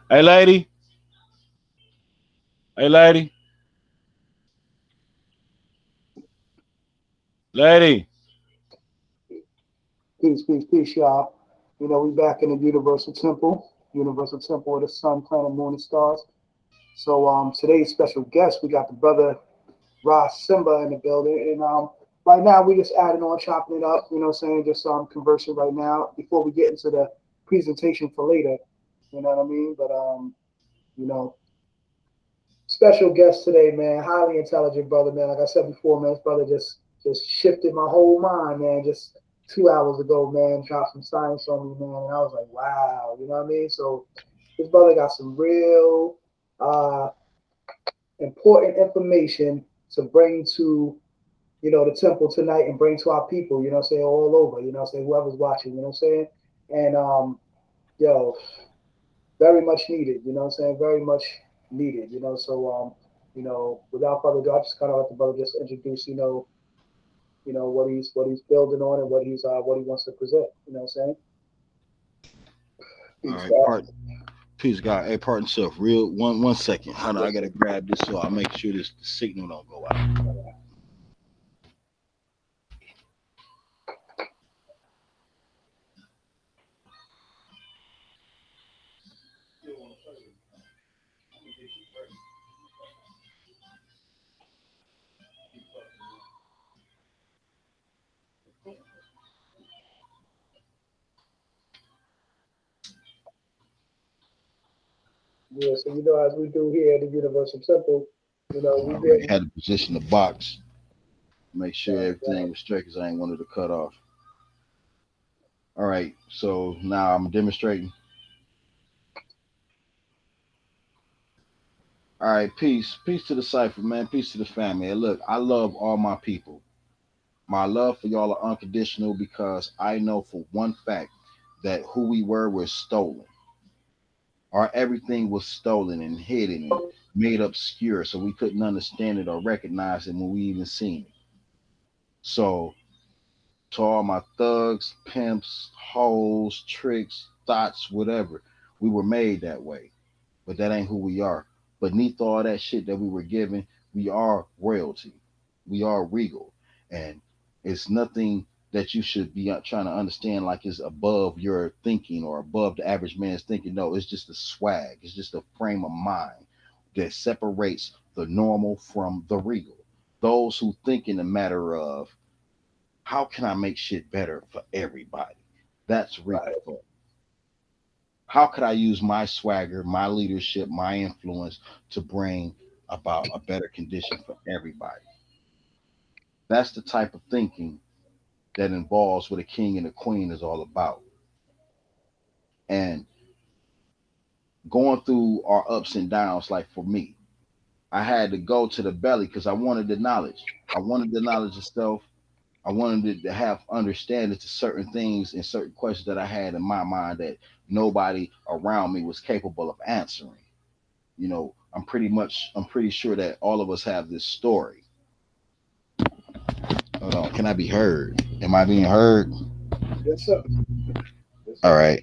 Hey, lady. Hey, lady. Lady. Peace, y'all. We back in the Universal Temple of the Sun, Planet, Moon, and Stars. So today's special guest, we got the brother Symba in the building, and right now we just adding on, chopping it up. You know what I'm saying? Just conversing right now before we get into the presentation for later. You know what I mean? But you know, special guest today, man. Highly intelligent brother, man. Like I said before, man, this brother just shifted my whole mind, man. Just 2 hours ago, man, dropped some science on me, man, and I was like, wow, you know what I mean? So this brother got some real uh, important information to bring to the temple tonight and bring to our people. You know what I'm saying? All over. You know what I'm saying? Whoever's watching. You know what I'm saying? And yo, very much needed. You know what I'm saying? Very much needed. So without further ado, I just kind of let the brother just introduce, what he's building on and what he wants to present. You know what I'm saying? All Peace, right, God. part. Peace, God. Hey, pardon self. Real one second. Hold on, I gotta grab this so I make sure this signal don't go out. Yeah. So as we do here at the Universal Temple, we All right, build. had to position the box, make sure Right, everything was straight because I ain't wanted to cut off. All right, so now I'm demonstrating. All right, peace to the cipher, man. Peace to the family. And look, I love all my people. My love for y'all are unconditional because I know for one fact that who we were was stolen. Our everything was stolen and hidden and made obscure, so we couldn't understand it or recognize it when we even seen it. So to all my thugs, pimps, hoes, tricks, thoughts, whatever, we were made that way. But that ain't who we are. Beneath all that shit that we were given, we are royalty. We are regal. And it's nothing that you should be trying to understand like it's above your thinking or above the average man's thinking. No, it's just a swag. It's just a frame of mind that separates the normal from the regal. Those who think in the matter of how can I make shit better for everybody? That's regal right, thought. How could I use my swagger, my leadership, my influence to bring about a better condition for everybody? That's the type of thinking that involves what a king and a queen is all about. And going through our ups and downs, like for me, I had to go to the belly because I wanted the knowledge. I wanted the knowledge of self. I wanted to have understanding to certain things and certain questions that I had in my mind that nobody around me was capable of answering. I'm pretty sure that all of us have this story. Hold on, can I be heard? Am I being heard? yes, sir. Yes, All sir. right.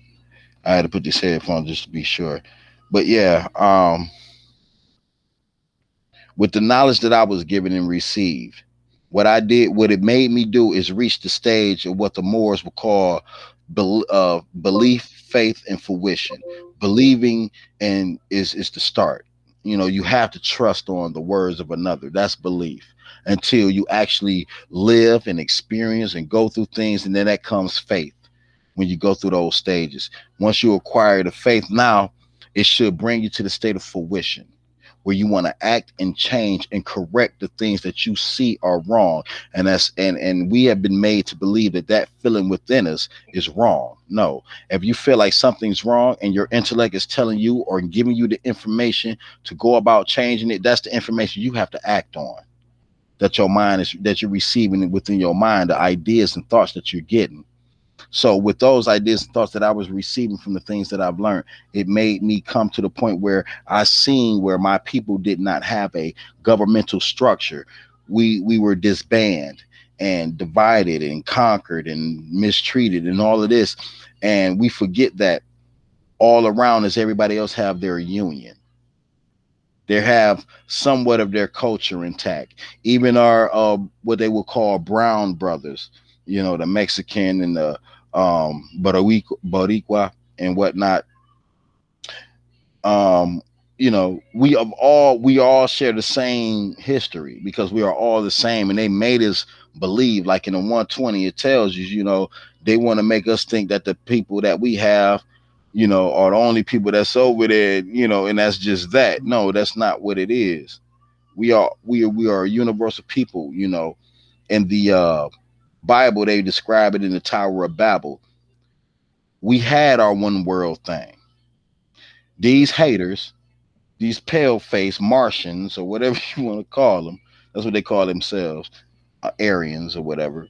I had to put this headphone just to be sure. But yeah, with the knowledge that I was given and received, what it made me do is reach the stage of what the Moors would call belief, faith, and fruition. Believing and is the start. You have to trust on the words of another. That's belief until you actually live and experience and go through things, and then that comes faith when you go through those stages. Once you acquire the faith, now it should bring you to the state of fruition where you want to act and change and correct the things that you see are wrong. And we have been made to believe that that feeling within us is wrong. No, if you feel like something's wrong and your intellect is telling you or giving you the information to go about changing it, that's the information you have to act on. That you're receiving within your mind, the ideas and thoughts that you're getting. So with those ideas and thoughts that I was receiving from the things that I've learned, it made me come to the point where I seen where my people did not have a governmental structure. We were disbanded and divided and conquered and mistreated and all of this. And we forget that All around us, everybody else have their union. They have somewhat of their culture intact. Even our what they would call brown brothers, the Mexican and the Boricua and whatnot. um we all share the same history because we are all the same, and they made us believe, like in the 120 it tells you, they want to make us think that the people that we have, are the only people that's over there, and that's just that. No, that's not what it is. We are a universal people. In the Bible, they describe it in the Tower of Babel. We had our one world thing. These haters, these pale face Martians or whatever you want to call them, that's what they call themselves, Aryans or whatever.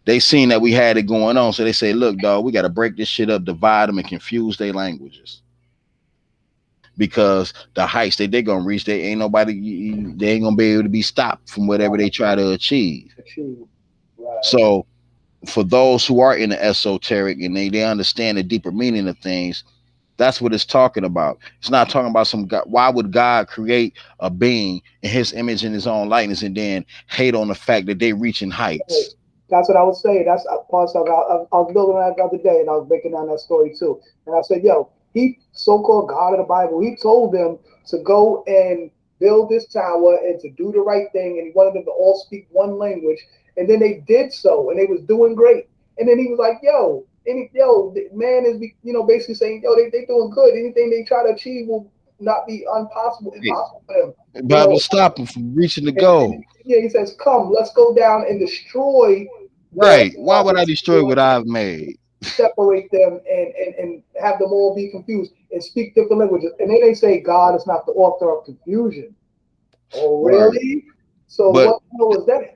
They seen that we had it going on, so they say, "Look, dog, we got to break this shit up, divide them, and confuse their languages." Because the heights that they're gonna reach, they ain't gonna be able to be stopped from whatever they try to achieve. Achieve. Right. So, for those who are in the esoteric and they understand the deeper meaning of things, that's what it's talking about. It's not talking about some God. Why would God create a being in his image and his own likeness and then hate on the fact that they reaching heights? That's what I was saying. That's part of I was building that the other day, and I was breaking down that story too. And I said, "Yo, he so-called God of the Bible. He told them to go and build this tower and to do the right thing, and he wanted them to all speak one language. And then they did so, and they was doing great. And then he was like, "Yo, man is basically saying, yo, they doing good. Anything they try to achieve will not be impossible for them. You Bible know, stop them from reaching the and goal. yeah, he says, "Come, let's go down and destroy their Right. Why would I destroy what I've made? separate them and have them all be confused and speak different languages." And then they say God is not the author of confusion. Oh, Right. really? So But what the hell is that?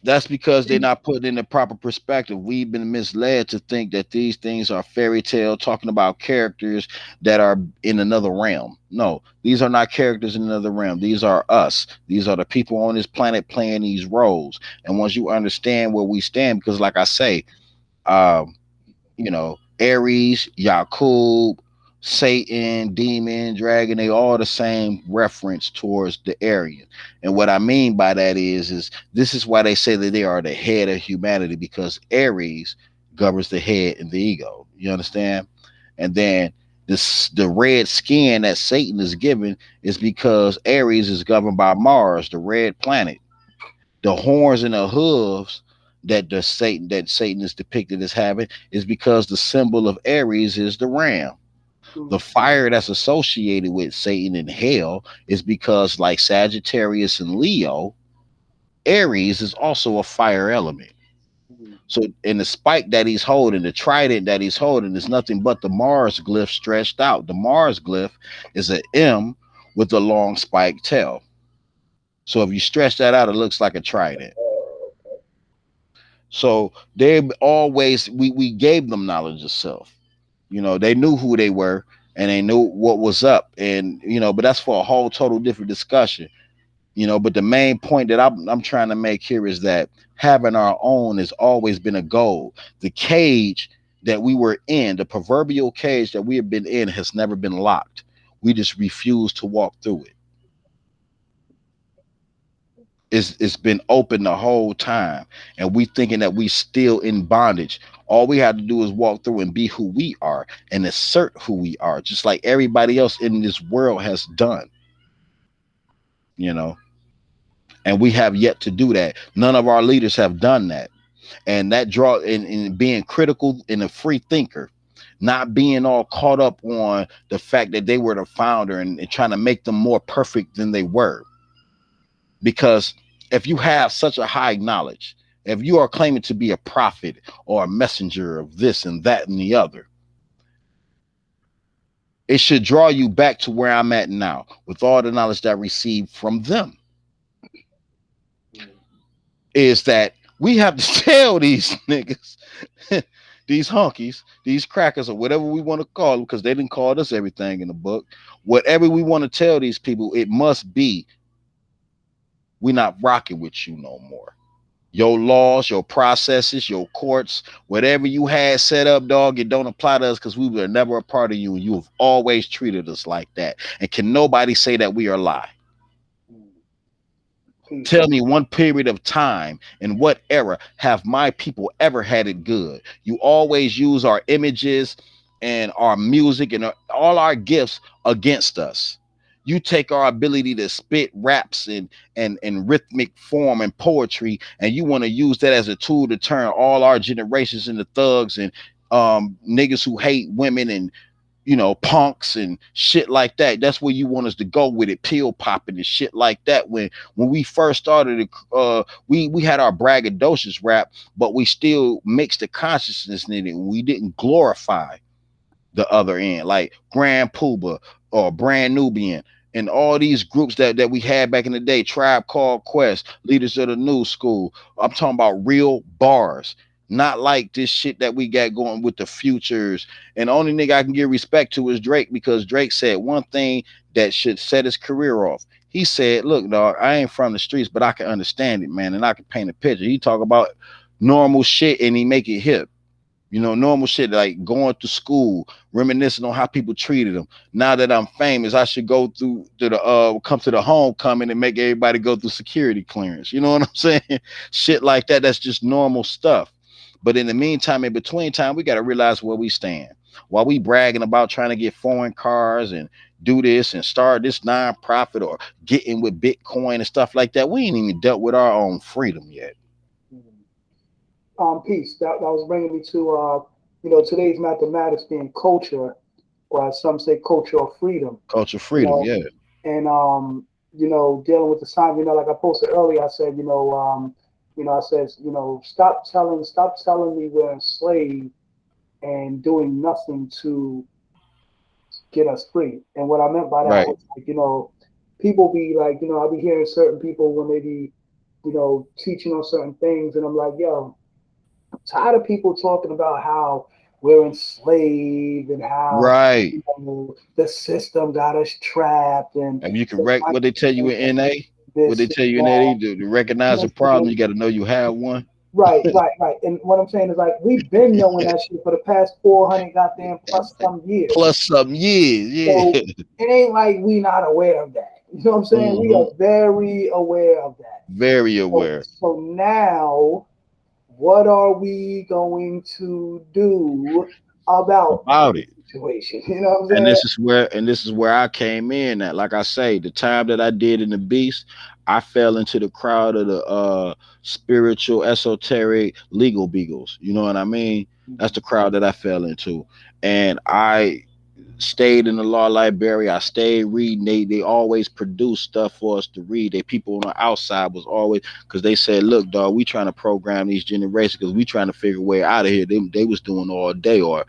that's because they're not put in the proper perspective. We've been misled to think that these things are fairy tale, talking about characters that are in another realm. No, these are not characters in another realm. These are us. These are the people on this planet playing these roles. And once you understand where we stand, because like I say, um, Aries, Yakub, Satan, demon, dragon, they all the same reference towards the Aryan. And what I mean by that is this is why they say that they are the head of humanity, because Aries governs the head and the ego. You understand? And then the red skin that Satan is given is because Aries is governed by Mars, the red planet. The horns and the hooves that Satan is depicted as having is because the symbol of Aries is the ram. The Mm, fire that's associated with Satan and hell is because, like Sagittarius and Leo, Aries is also a fire element. mm, So, in the spike that he's holding, the trident that he's holding, is nothing but the Mars glyph stretched out. The Mars glyph is an M with a long spike tail. So, if you stretch that out, it looks like a trident. So they always we gave them knowledge of self. They knew who they were and they knew what was up. And but that's for a whole total different discussion. But the main point that I'm trying to make here is that having our own has always been a goal. The cage that we were in, the proverbial cage that we have been in, has never been locked. We just refuse to walk through it. It's been open the whole time, and we thinking that we still in bondage. All we have to do is walk through and be who we are and assert who we are, just like everybody else in this world has done. you know and we have yet to do that. None of our leaders have done that. And that draw in being critical and a free thinker, not being all caught up on the fact that they were the founder, and trying to make them more perfect than they were. Because if you have such a high knowledge, if you are claiming to be a prophet or a messenger of this and that and the other, it should draw you back to where I'm at now with all the knowledge that I received from them. mm. Is that we have to tell these niggas, these honkies, these crackers, or whatever we want to call them, because they didn't call us everything in the book. Whatever we want to tell these people, it must be, we not rocking with you no more. Your laws, your processes, your courts, whatever you had set up, dog, it don't apply to us because we were never a part of you. And you have always treated us like that. And can nobody say that we are lie? Mm. Peace. Tell me one period of time in what era have my people ever had it good? You always use our images and our music and all our gifts against us. You take our ability to spit raps and rhythmic form and poetry, and you want to use that as a tool to turn all our generations into thugs and niggas who hate women and punks and shit like that. That's where you want us to go with it, pill popping and shit like that. When we first started, we had our braggadocious rap, but we still mixed the consciousness in it. We didn't glorify the other end, like Grand Pooba or Brand Nubian, and all these groups that we had back in the day, Tribe Called Quest, Leaders of the New School. I'm talking about real bars, not like this shit that we got going with the futures. And the only nigga I can give respect to is Drake, because Drake said one thing that should set his career off. He said, "Look, dog, I ain't from the streets, but I can understand it, man, and I can paint a picture." He talk about normal shit and he make it hip. Normal shit like going to school, reminiscing on how people treated them. Now that I'm famous, I should go through to the come to the homecoming and make everybody go through security clearance. You know what I'm saying? Shit like that. That's just normal stuff. But in the meantime, in between time, we got to realize where we stand. While we bragging about trying to get foreign cars and do this and start this nonprofit or getting with Bitcoin and stuff like that, we ain't even dealt with our own freedom yet. Mm. Peace. That was bringing me to today's mathematics being culture, or as some say, cultural freedom. Culture You freedom, know, yeah. and dealing with the sign. Like I posted earlier, I said, I said, stop telling me we're enslaved and doing nothing to get us free. And what I meant by that Right. was like, people be like, I be hearing certain people when they be, teaching on certain things, and I'm like, yo, I'm tired of people talking about how we're enslaved and how Right. the system got us trapped and And you can the what they tell you white in NA, what they this and tell you in that. NA to recognize You a know what I'm problem, saying? you got to know you have one. Right, right, right. And what I'm saying is like we've been knowing that shit for the past 400 goddamn plus some years. Plus some years, So yeah. it ain't like we not aware of that. You know what I'm saying? We Hmm. are very aware of that. Very So aware so now what are we going to do about about the it. situation? You know what I'm And saying? this is where I came in at. Like I say, the time that I did in the beast, I fell into the crowd of the spiritual, esoteric, legal beagles. You know what I mean? That's the crowd that I fell into. And I stayed in the law library. I stayed reading. They always produced stuff for us to read. They people on the outside was always, because they said, "Look, dog, we trying to program these generations because we trying to figure a way out of here." They was doing all day, or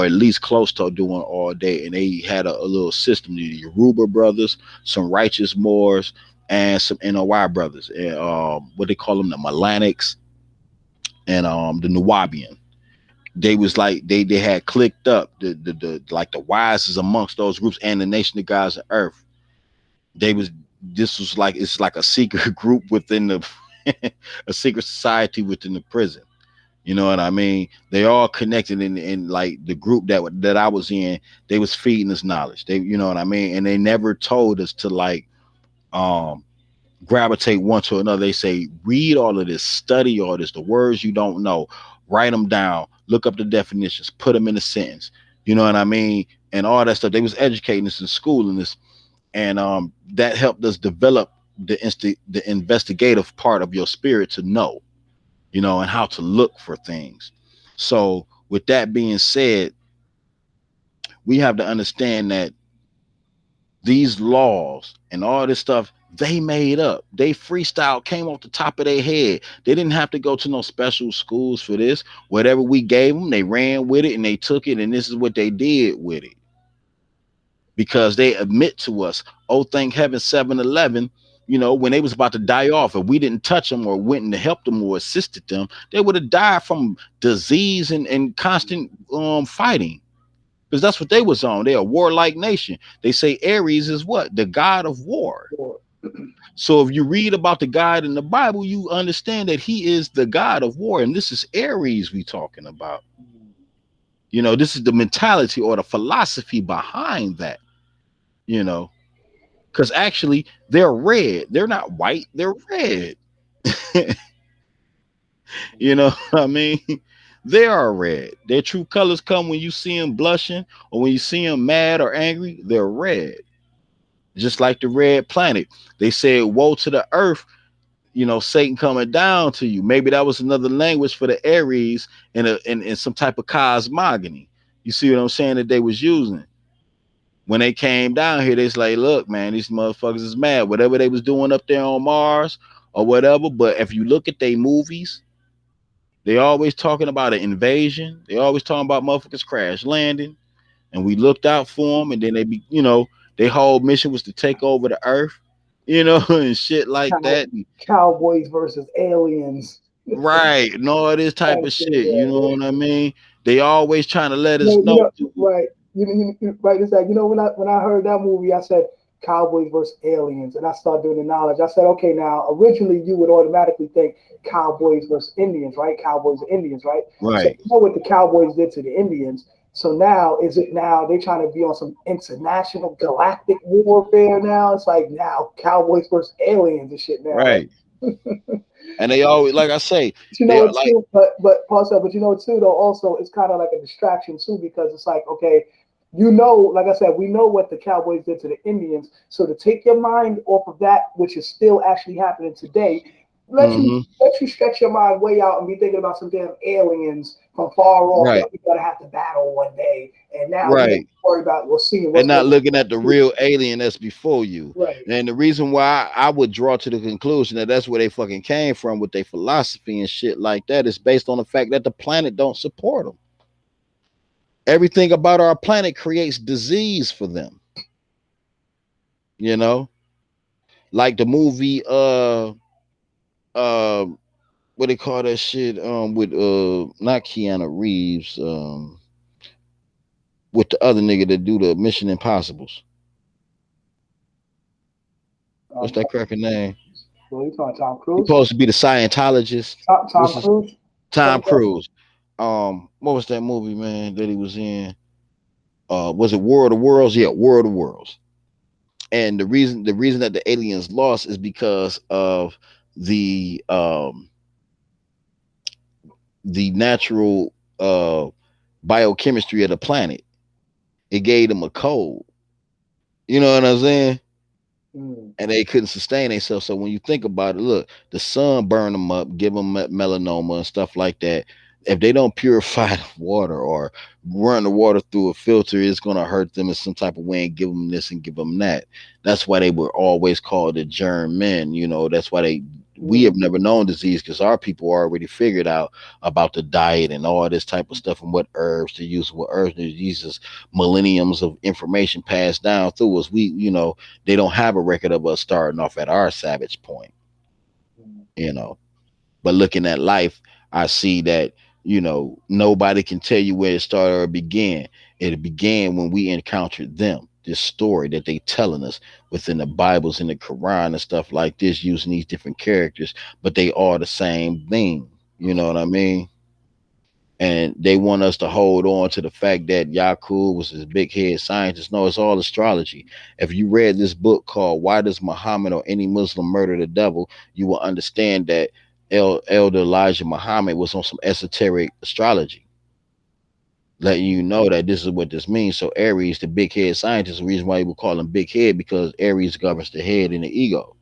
at least close to doing all day, and they had a little system. The Yoruba brothers, some righteous Moors, and some NOI brothers, and what they call them, the Melanics, and the Nuwabian. They was like they had clicked up the like the wisest amongst those groups and the nation of gods of earth. They was This was like, it's like a secret group within the a secret society within the prison. You know what I mean? They all connected in like the group that I was in. They was feeding us knowledge. They, you know what I mean? And they never told us to like um gravitate one to another. They say, read all of this, study all this, the words you don't know, write them down, look up the definitions, put them in a sentence. You know what I mean? And all that stuff. They was educating us in school and this, and that helped us develop the investigative part of your spirit to know, and how to look for things. So with that being said, we have to understand that these laws and all this stuff they made up. They freestyle came off the top of their head. They didn't have to go to no special schools for this. Whatever we gave them, they ran with it and they took it, and this is what they did with it. Because they admit to us, oh, thank heaven, 7-Eleven, when they was about to die off, if we didn't touch them or went and helped them or assisted them, they would have died from disease and constant fighting, because that's what they was on. They're a warlike nation. They say Aries is what? The god of war. So if you read about the God in the Bible, you understand that he is the God of war. And this is Aries we talking about. This is the mentality or the philosophy behind that, you know, because actually they're red. They're not white, they're red. You know what I mean? They are red. Their true colors come when you see them blushing or when you see them mad or angry, they're red. Just like the red planet. They said, woe to the earth, Satan coming down to you. Maybe that was another language for the Aries in some type of cosmogony. You see what I'm saying that they was using? When they came down here, they's like, look, man, these motherfuckers is mad. Whatever they was doing up there on Mars or whatever. But if you look at their movies, they always talking about an invasion. They always talking about motherfuckers crash landing. And we looked out for them. And then their whole mission was to take over the earth, and shit like Cow- that. And Cowboys versus aliens. right, and all this type Type of shit, shit. You yeah, know yeah. what I mean? They always trying to let us No, know. right. Right. It's like when I heard that movie, I said Cowboys versus aliens, and I started doing the knowledge. I said, okay, now originally you would automatically think Cowboys versus Indians, right? Cowboys and Indians, right? So Right, you know what the Cowboys did to the Indians. So now is it now they trying to be on some international galactic warfare now? It's like now Cowboys versus aliens and shit now. right. And they always, like I say, You they know are it like, too, but pause up. But you know it too, though. Also, it's kind of like a distraction too, because it's like, okay, like I said, we know what the Cowboys did to the Indians. So to take your mind off of that, which is still actually happening today, mm-hmm, let you stretch your mind way out and be thinking about some damn aliens from far off that right, we gotta have to battle one day. And now we don't right. worry about we'll see And what's not going looking at the on. real alien that's before you. Right. And the reason why I would draw to the conclusion that that's where they fucking came from with their philosophy and shit like that is based on the fact that the planet don't support them. Everything about our planet creates disease for them. You know, like the movie, uh, what they call that shit, with not Keanu Reeves, with the other nigga that do the Mission Impossibles. What's Um, that cracker name? well, you talking Tom He Cruise? supposed to be the Scientologist. What's Tom his Cruise? Tom Tom Cruise? Cruise? What was that movie, man, that he was in? Was it War of the Worlds? Yeah, War of the Worlds. And the reason that the aliens lost is because of the um the natural biochemistry of the planet. It gave them a cold. You know what I'm saying? Mm. And they couldn't sustain themselves. So when you think about it, look, the sun burned them up, give them melanoma and stuff like that. If they don't purify the water or run the water through a filter, it's going to hurt them in some type of way and give them this and give them that. That's why they were always called the germ men. That's why we Mm. have never known disease because our people already figured out about the diet and all this type of stuff and what herbs to use, what herbs to use. Millenniums of information passed down through us. They don't have a record of us starting off at our savage point, Mm. you know. But looking at life, I see that, nobody can tell you where it started or began. It began when we encountered them. This story that they telling us within the Bibles and the Quran and stuff like this, using these different characters, but they are the same thing. You know what I mean? And they want us to hold on to the fact that Yakub was this big head scientist. No, it's all astrology. If you read this book called Why Does Muhammad or Any Muslim Murder the Devil, you will understand that Elder Elijah Muhammad was on some esoteric astrology, letting you know that this is what this means. So Aries, the big head scientist, the reason why we call him big head because Aries governs the head and the ego,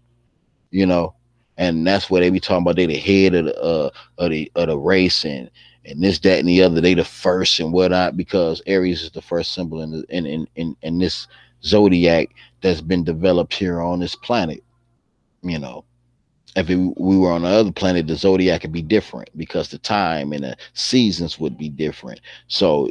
you know, and that's where they be talking about they the head of the race and this that and the other. They the first and whatnot because Aries is the first symbol in this zodiac that's been developed here on this planet. You know, if we were on another planet, the zodiac could be different because the time and the seasons would be different. So,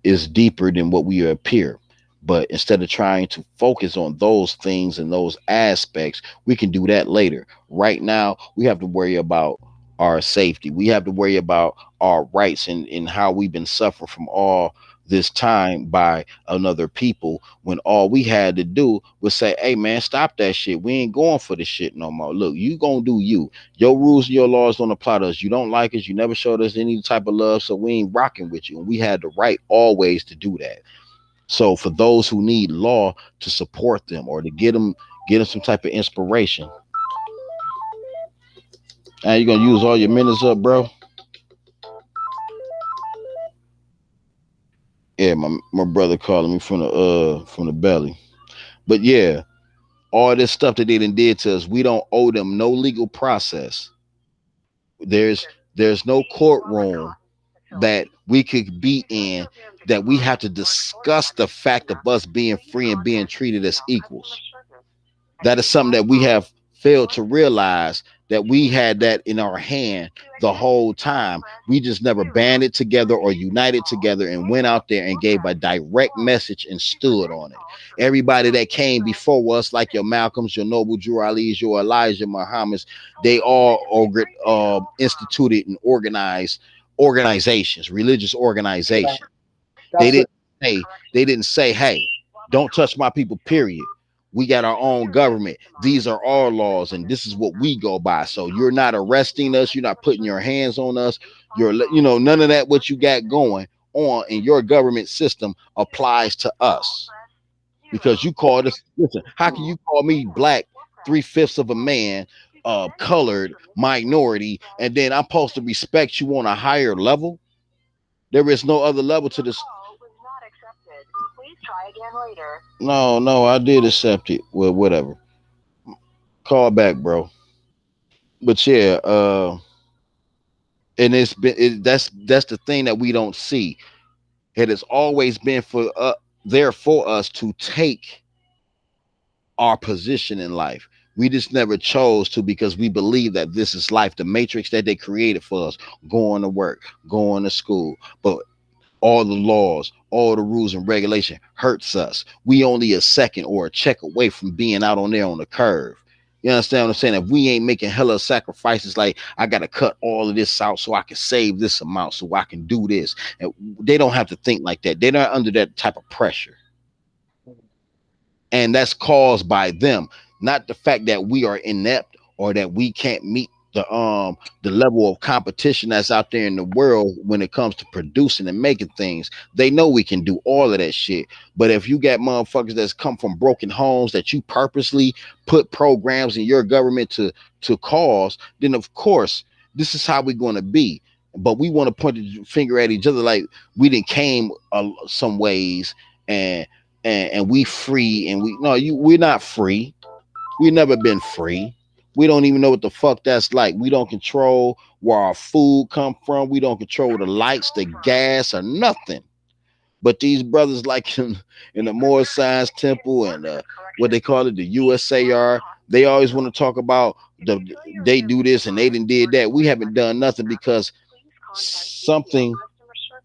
it's deeper than what we appear. But instead of trying to focus on those things and those aspects, we can do that later. Right now, we have to worry about our safety. We have to worry about our rights and how we've been suffering from all this time by another people when all we had to do was say, hey man, stop that shit. We ain't going for this shit no more. Look, you gonna do you. Your rules and your laws don't apply to us. You don't like us. You never showed us any type of love, so we ain't rocking with you. And we had the right always to do that. So for those who need law to support them or to get them some type of inspiration. And you gonna use all your minutes up, bro? Yeah, my brother calling me from the belly. But yeah, all this stuff that they done did to us, we don't owe them no legal process. There's there's no courtroom that we could be in that we have to discuss the fact of us being free and being treated as equals. That is something that we have failed to realize, that we had that in our hand the whole time. We just never banded together or united together and went out there and gave a direct message and stood on it. Everybody that came before us, like your Malcolms, your Noble Drew Ali's, your Elijah Muhammad's, they all instituted and organized organizations, religious Yeah, organizations. They that's it. didn't they didn't say, hey, don't touch my people, period. We got our own government. These are our laws, and this is what we go by. So you're not arresting us, you're not putting your hands on us, none of that what you got going on in your government system applies to us. Because you called us, listen, how can you call me black, three-fifths of a man, colored, minority, and then I'm supposed to respect you on a higher level? There is no other level to this. No, no, I did accept it. Well, whatever. Call back, bro. But yeah, and that's the thing that we don't see. It has always been there for us to take our position in life. We just never chose to because we believe that this is life, the matrix that they created for us, going to work, going to school. But all the laws, all the rules and regulation hurts us. We only a second or a check away from being out on there on the curve. You understand what I'm saying? If we ain't making hella sacrifices, like I gotta cut all of this out so I can save this amount, so I can do this. And they don't have to think like that. They're not under that type of pressure. And that's caused by them, not the fact that we are inept or that we can't meet the level of competition that's out there in the world when it comes to producing and making things. They know we can do all of that shit. But if you got motherfuckers that's come from broken homes that you purposely put programs in your government to cause, then of course this is how we're going to be. But we want to point the finger at each other like we didn't came some ways, and and we free, and we're not free. We never been free. We don't even know what the fuck that's like. We don't control where our food come from. We don't control the lights, the gas, or nothing. But these brothers, like in the Moore Science Temple and what they call it, the USAR, they always want to talk about they do this and they did that. We haven't done nothing because something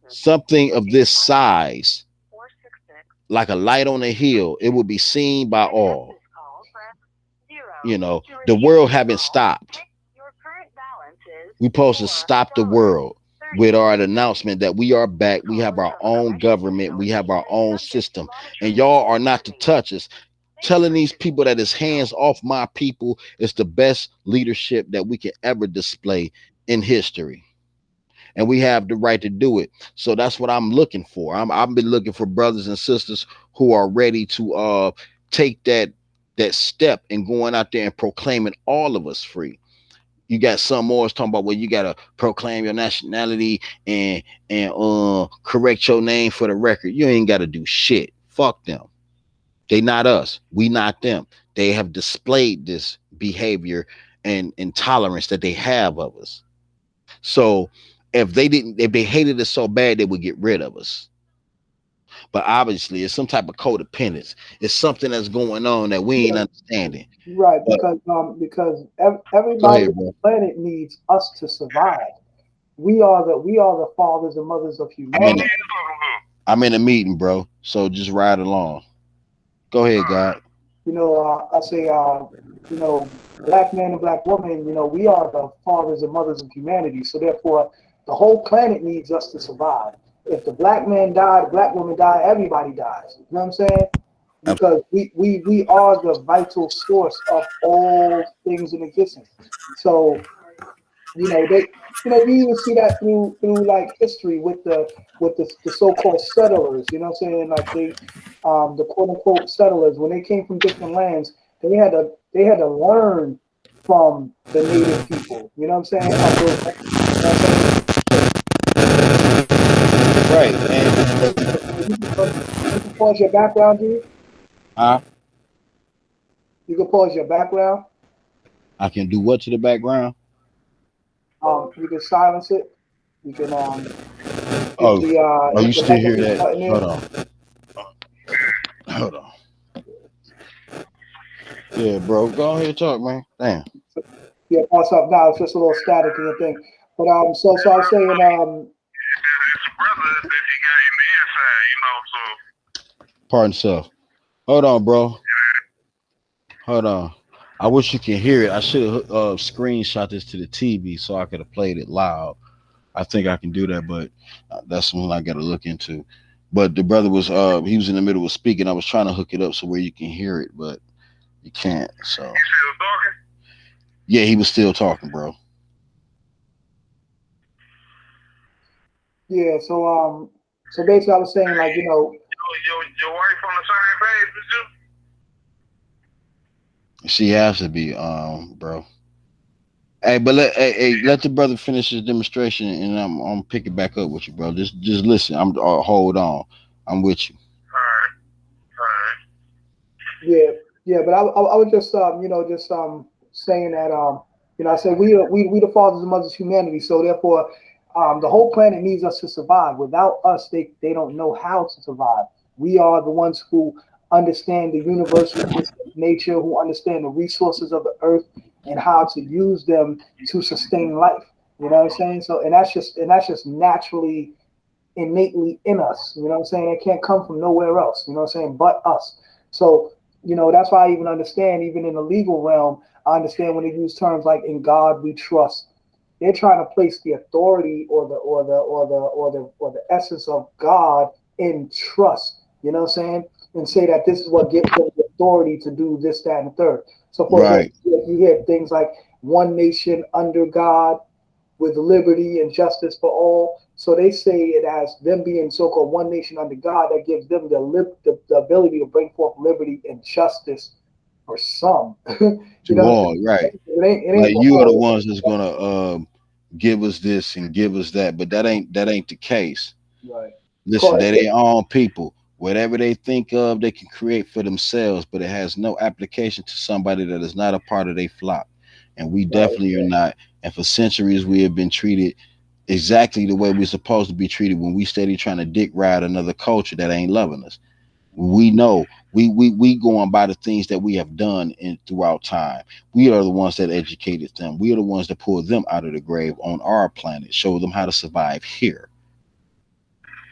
something of this size, like a light on a hill, it will be seen by all. The world haven't stopped. We supposed to stop the world with our announcement that we are back. We have our own government. We have our own system, and y'all are not to touch us. Telling these people that it's hands off my people is the best leadership that we can ever display in history, and we have the right to do it. So that's what I'm looking for. I've been looking for brothers and sisters who are ready to take that step and going out there and proclaiming all of us free. You got some more talking about, well, you gotta proclaim your nationality and correct your name for the record. You ain't gotta do shit. Fuck them. They not us. We not them. They have displayed this behavior and intolerance that they have of us. So if they hated us so bad, they would get rid of us. But obviously, it's some type of codependence. It's something that's going on that we ain't Yeah, understanding. right. But Because go everybody ahead, on bro. the planet needs us to survive. We are the fathers and mothers of I'm in humanity. it. I'm in a meeting, bro. So just ride along. Go ahead, God. I say, black man and black woman. We are the fathers and mothers of humanity. So therefore, the whole planet needs us to survive. if the black man died, the black woman died, everybody dies. You know what I'm saying? Because we are the vital source of all things in existence. So they you even see that through like history with the so-called settlers. You know what I'm saying? Like the quote unquote settlers, when they came from different lands, they had to learn from the native people. You know what I'm saying? Of those lands. You know what I'm saying? So Right. And you can pause your background, dude. I You can pause your background. I can do what to the background? You can silence it. You can Oh, oh, you hit the still hear negative that? button Hold there. on. Hold on. Yeah, bro. Go ahead, talk, man. Damn. Yeah, pass up now. It's just a little static in your thing. But so I was saying It's a brother that he got in the inside, so Pardon self. Hold on, bro. Hold on. I wish you can hear it. I should have screenshot this to the TV so I could have played it loud. I think I can do that, but that's something I got to look into. But the brother was he was in the middle of speaking. I was trying to hook it up so where you can hear it, but you can't. So he still talking. yeah, he was still talking, bro. yeah. So basically, I was saying like Your wife on the same page with you? She has to be, bro. Hey, but let the brother finish his demonstration, and I'm pick it back up with you, bro. Just listen. I'm hold on. I'm with you. Alright, alright. yeah, yeah. But I was just just saying that I said we the fathers and mothers of humanity. So therefore, the whole planet needs us to survive. Without us, they don't know how to survive. We are the ones who understand the universal laws of nature, who understand the resources of the earth and how to use them to sustain life. You know what I'm saying? So and that's just naturally innately in us. You know what I'm saying? It can't come from nowhere else. You know what I'm saying? But us. So that's why I even understand, even in the legal realm, I understand when they use terms like "in God we trust." They're trying to place the authority or the essence of God in trust. You know what I'm saying? And say that this is what gives them the authority to do this, that, and the third. So, for example, Right, you hear things like one nation under God with liberty and justice for all. So they say it as them being so-called one nation under God that gives them the ability to bring forth liberty and justice for some. to You know what I'm all right. saying? It ain't Like for you are the all. ones that's gonna give us this and give us that, but that ain't the case. Right. Listen, Cause, they their own people. Whatever they think of, they can create for themselves, but it has no application to somebody that is not a part of their flock. And we right. definitely are not. And for centuries, we have been treated exactly the way we're supposed to be treated when we steady trying to dick ride another culture that ain't loving us. We know we going by the things that we have done in throughout time. We are the ones that educated them. We are the ones that pulled them out of the grave on our planet, show them how to survive here.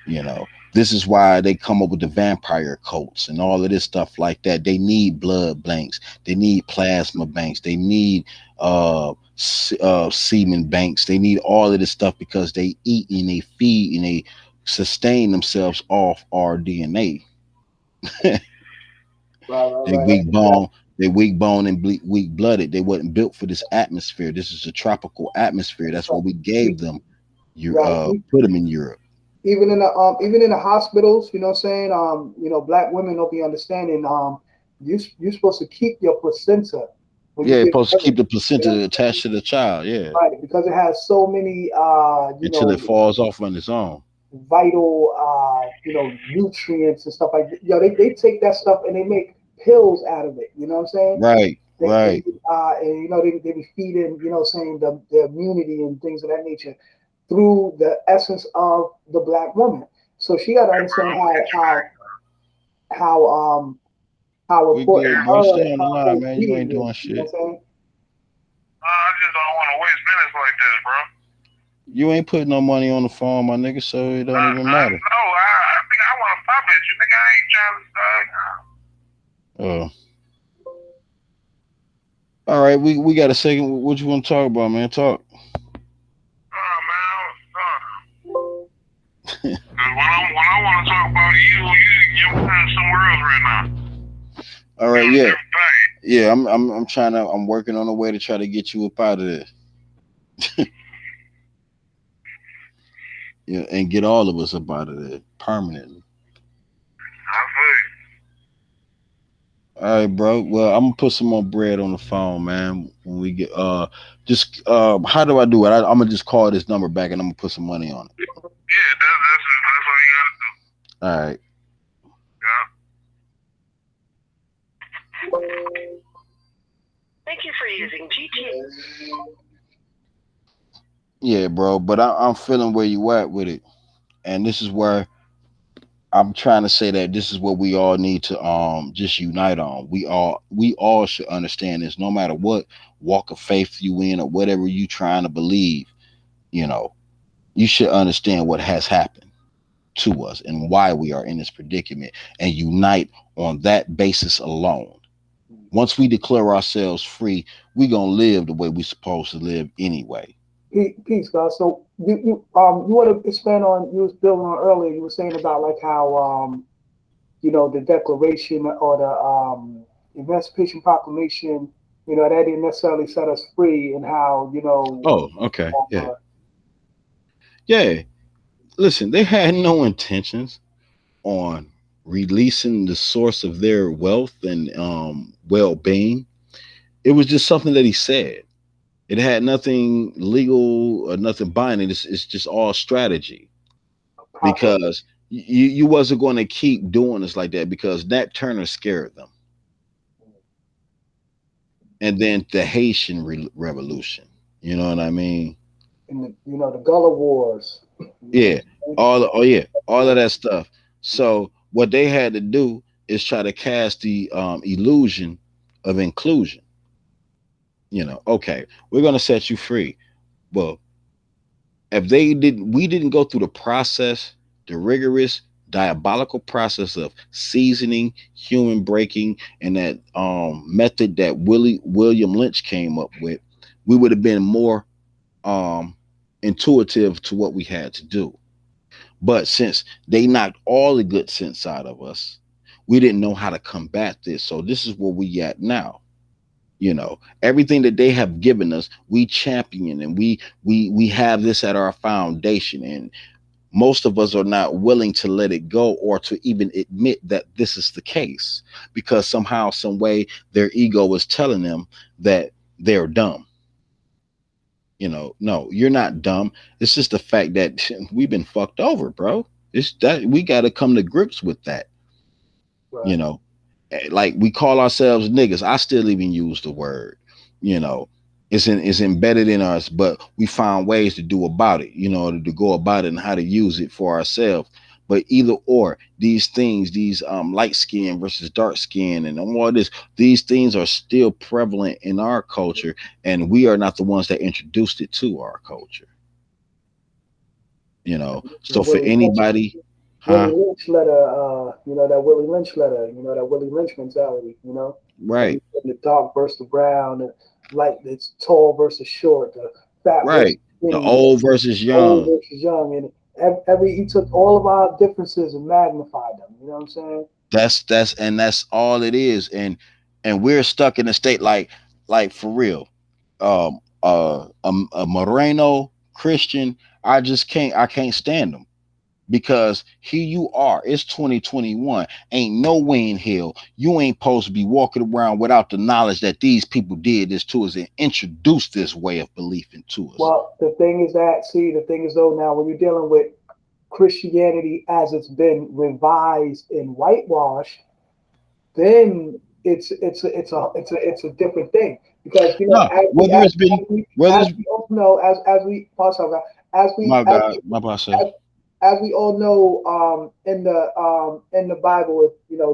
You know, this is why they come up with the vampire cults and all of this stuff like that. They need blood banks. They need plasma banks. They need semen banks. They need all of this stuff because they eat and they feed and they sustain themselves off our DNA. Right, right, They right. weak bone. They weak bone and weak blooded. They wasn't built for this atmosphere. This is a tropical atmosphere. That's what we gave them. You Right. put them in Europe. Even in the hospitals, you know what I'm saying? Black women don't be understanding. You're supposed to keep your placenta when you Yeah, give supposed to birth. keep the You know placenta what I'm attached to the child. Yeah, saying? Right, because it has so many until it falls off on its own. vital nutrients and stuff like that. They take that stuff and they make pills out of it. You know what I'm saying? Right, They right. and they be feeding, saying the immunity and things of that nature through the essence of the black woman. So she got to Hey, bro, understand I'm gonna hit you back. how um how We important good, bro. her Stay on the her line, whole man. You ain't being doing is. You know shit. what I'm saying? I just don't want to waste minutes like this, bro. You ain't putting no money on the phone, my nigga, so it don't even I matter. know. I think I want to pop at you, nigga. I ain't trying to. Uh, all right, we got a second. What you want to talk about, man? Talk. Oh man, when I want to talk about your mind somewhere else right now. All You right, on a yeah, different thing. yeah. I'm trying to. I'm working on a way to try to get you up out of this. Yeah, and get all of us up out of there permanently. I feel you. All right, bro. Well, I'm gonna put some more bread on the phone, man. When we get just how do I do it? I'm gonna just call this number back and I'm gonna put some money on it. Yeah, that's all you gotta do. All right. Yeah. Thank you for using GT. Yeah, bro. But I'm feeling where you at with it, and this is where I'm trying to say that this is what we all need to just unite on. We all should understand this, no matter what walk of faith you in or whatever you trying to believe. You know, you should understand what has happened to us and why we are in this predicament, and unite on that basis alone. Once we declare ourselves free, we gonna live the way we supposed to live anyway. Peace, guys. So you want to expand on you was building on earlier. You were saying about like how the Declaration or the Emancipation Proclamation, that didn't necessarily set us free, and how Oh, okay, yeah, uh, yeah. Listen, they had no intentions on releasing the source of their wealth and well-being. It was just something that he said. It had nothing legal or nothing binding. It's just all strategy process. because you wasn't going to keep doing this like that because Nat Turner scared them, and then the Haitian Revolution. You know what I mean? And the Gullah Wars. Yeah, all of that stuff. So what they had to do is try to cast the illusion of inclusion. Okay, we're gonna set you free. Well, if they didn't, we didn't go through the process, the rigorous, diabolical process of seasoning, human breaking, and that method that William Lynch came up with, we would have been more um, intuitive to what we had to do. But since they knocked all the good sense out of us, we didn't know how to combat this. So this is where we at now. Everything that they have given us, we champion, and we have this at our foundation. And most of us are not willing to let it go or to even admit that this is the case, because somehow, some way, their ego is telling them that they're dumb. No, you're not dumb. It's just the fact that we've been fucked over, bro. It's that we got to come to grips with that. Right. You know, like we call ourselves niggas. I still even use the word. You know, it's embedded in us, but we found ways to do about it. To go about it and how to use it for ourselves. But either or, these things, these light skin versus dark skin, and all this, these things are still prevalent in our culture, and we are not the ones that introduced it to our culture. The So for anybody, Willie huh? Lynch letter, that Willie Lynch letter, that Willie Lynch mentality, like Right, you said, the dark versus the brown, the light that's tall versus short, the fat versus right. The skinny, old versus old young. versus young, and every he took all of our differences and magnified them. You know what I'm saying? That's all it is. And we're stuck in a state like for real. A Moreno Christian, I can't stand them, because here you are, it's 2021, ain't no way in hell you ain't supposed to be walking around without the knowledge that these people did this to us and introduced this way of belief into us. Well, the thing is though, now when you're dealing with Christianity as it's been revised and whitewashed, then it's a different thing, because No, whether it's been whether as it's we all know, as we pause on that, as we my God, my boss said, as, as we all know, in the Bible,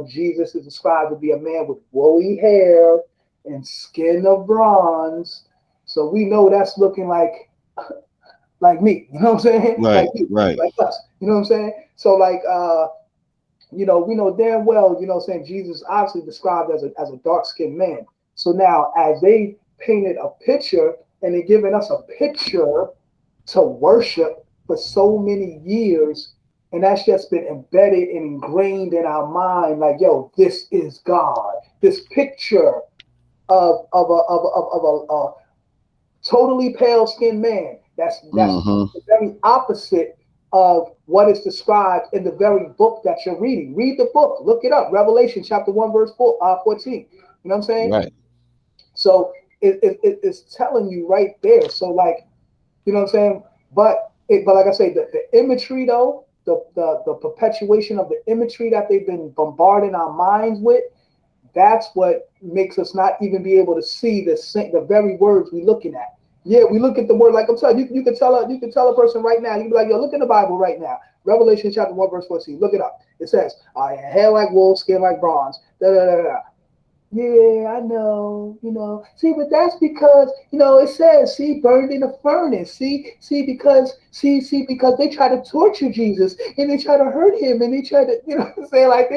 Jesus is described to be a man with woolly hair and skin of bronze. So we know that's looking like me. You know what I'm saying? Like right, you, right. like us. You know what I'm saying? So like we know damn well, saying Jesus obviously described as a dark skinned man. So now, as they painted a picture and they're giving us a picture to worship for so many years, and that's just been embedded and ingrained in our mind. Like, yo, this is God. This picture of a totally pale skinned man. That's Mm-hmm. the very opposite of what is described in the very book that you're reading. Read the book, look it up. Revelation chapter 1, verse 14. You know what I'm saying? Right. So it's telling you right there. So like, you know what I'm saying? But like I say, the imagery though, the perpetuation of the imagery that they've been bombarding our minds with, that's what makes us not even be able to see the very words we're looking at. Yeah, we look at the word like I'm telling you. You can tell a person right now. You can be like, yo, look in the Bible right now. Revelation chapter 1 verse 14. Look it up. It says, hair like wool, skin like bronze. Da da da da. Yeah, I know, See, but that's because, it says, see, burned in a furnace. Because they try to torture Jesus and they try to hurt him and they try to, what I'm saying? Like,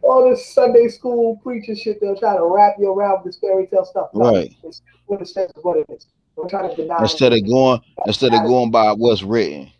all this Sunday school preacher shit, they'll try to wrap you around with this fairy tale stuff. No, Right. it's what it says is what it is. Don't try to deny Instead of anything. going instead of going by what's written.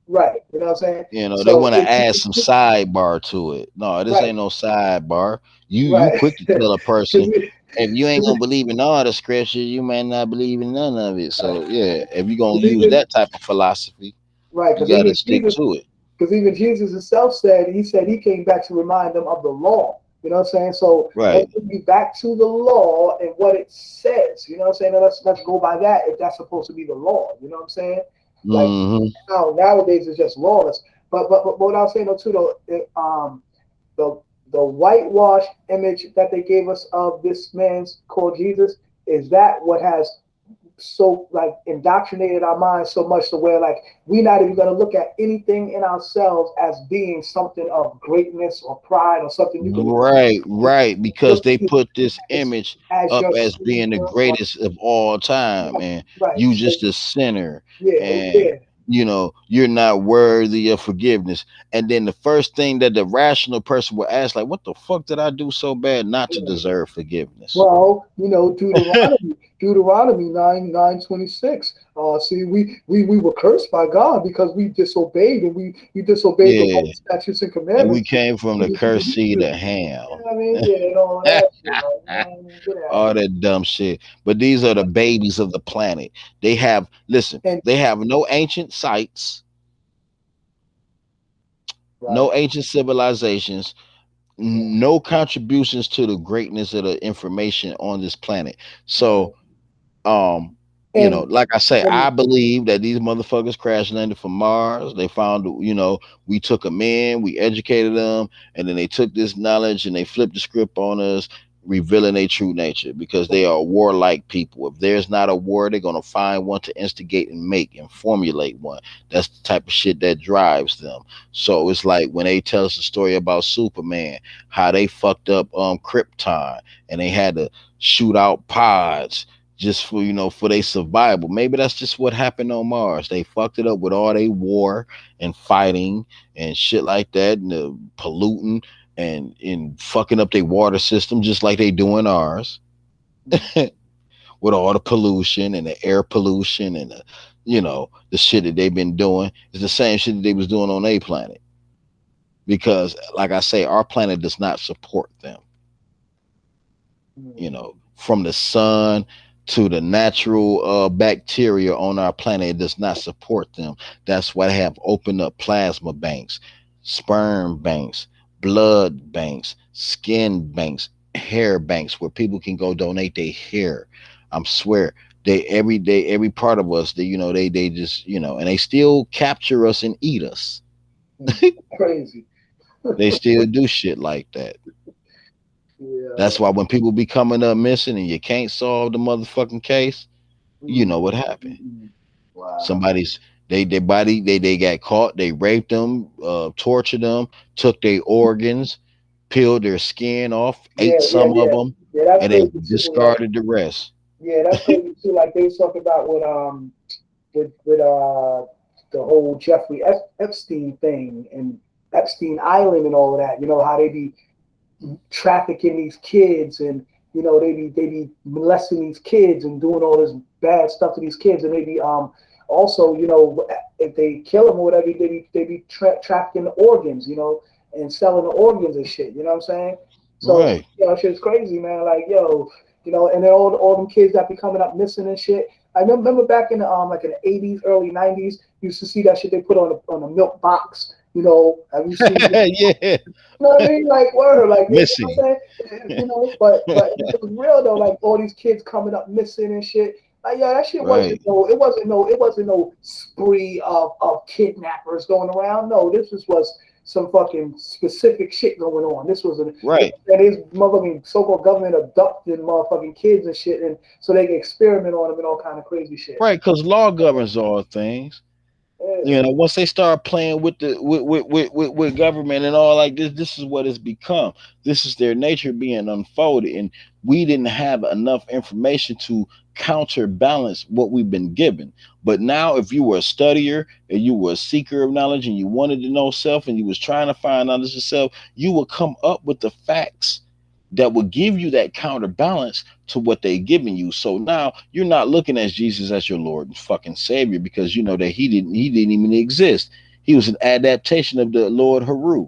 Right. You know what I'm saying? They So, want to add some sidebar to it. No, this right, ain't no sidebar. You right. quick to tell a person Because if you ain't gonna believe in all the scripture, you might not believe in none of it. So yeah, if you gonna use even, that type of philosophy, right, you because gotta even stick Jesus to it. Because even Jesus himself said he came back to remind them of the law. You know what I'm saying? So let's Right. bring you back to the law and what it says. You know what I'm saying? And let's go by that if that's supposed to be the law. You know what I'm saying? Like Hmm. nowadays it's just lawless. But what I was saying though too though, the the whitewash image that they gave us of this man's called Jesus is that what has so like indoctrinated our minds so much to where like we're not even going to look at anything in ourselves as being something of greatness or pride or something you can Right, right. Because look they to put this as, image as up your as being the savior or greatest of all time, right, and right. you So just a sinner, yeah, and yeah, you're not worthy of forgiveness. And then the first thing that the rational person will ask, like, what the fuck did I do so bad not to yeah. deserve forgiveness? Well, Deuteronomy 9:26. See, we were cursed by God because we disobeyed and we disobeyed the Yeah. law, statutes, and And we commandments. came from the You cursed seed know of Ham. what I mean? Yeah, and all that shit. Like, man, get out of All here. that dumb shit. But these are the babies of the planet. They have, listen, And they have no ancient sites, right, no ancient civilizations, yeah, no contributions to the greatness of the information on this planet. right. So, And like I say, I and believe that these motherfuckers crash landed from Mars. They found, we took them in, we educated them, and then they took this knowledge and they flipped the script on us, revealing their true nature because they are warlike people. If there's not a war, they're gonna find one to instigate and make and formulate one. That's the type of shit that drives them. So it's like when they tell us the story about Superman, how they fucked up Krypton and they had to shoot out pods just for for their survival. Maybe that's just what happened on Mars. They fucked it up with all they war and fighting and shit like that, and the polluting and fucking up their water system just like they do in ours, with all the pollution and the air pollution and the shit that they've been doing. It's the same shit that they was doing on a planet. Because like I say, our planet does not support them. From the sun to the natural bacteria on our planet, it does not support them. That's why they have opened up plasma banks, sperm banks, blood banks, skin banks, hair banks, where people can go donate their hair. I'm swear they every day, every part of us, they just and they still capture us and eat us. crazy. They still do shit like that. Yeah. That's why when people be coming up missing and you can't solve the motherfucking case, you Mm, know what happened. mm, wow. Somebody's they body they got caught, they raped them, tortured them, took their organs, peeled their skin off, Yeah, ate yeah, some of yeah. them, Yeah, that's and they crazy too. Like, discarded the rest. yeah, that's crazy too. Like they was talking about with the whole Epstein thing and Epstein Island and all of that. You know how they be trafficking these kids and they be molesting these kids and doing all this bad stuff to these kids and they be Also, if they kill them or whatever, they be trapped in the organs, and selling the organs and shit. You know what I'm saying? So, Right. shit's crazy, man. Like, and then all them kids that be coming up missing and shit. I remember back in the like in the '80s, early '90s, you used to see that shit they put on a milk box. Have you seen? Yeah. You know what I mean? Like word, like you know what Missing. I'm saying? But it was real though. Like all these kids coming up missing and shit. Like yeah, that shit wasn't Right. no. It wasn't no spree of kidnappers going around. No, was some fucking specific shit going on. Right. And these motherfucking so-called government abducting motherfucking kids and shit, and so they can experiment on them and all kind of crazy shit. Right. Because law governs all things. Yeah, Once they start playing with the with government and all like this is what it's become. This is their nature being unfolded, and we didn't have enough information to counterbalance what we've been given. But now, if you were a studier and you were a seeker of knowledge and you wanted to know self and you was trying to find knowledge yourself, you would come up with the facts that will give you that counterbalance to what they giving you. So now you're not looking at Jesus as your Lord and fucking Savior because you know that he didn't even exist. He was an adaptation of the Lord Haru.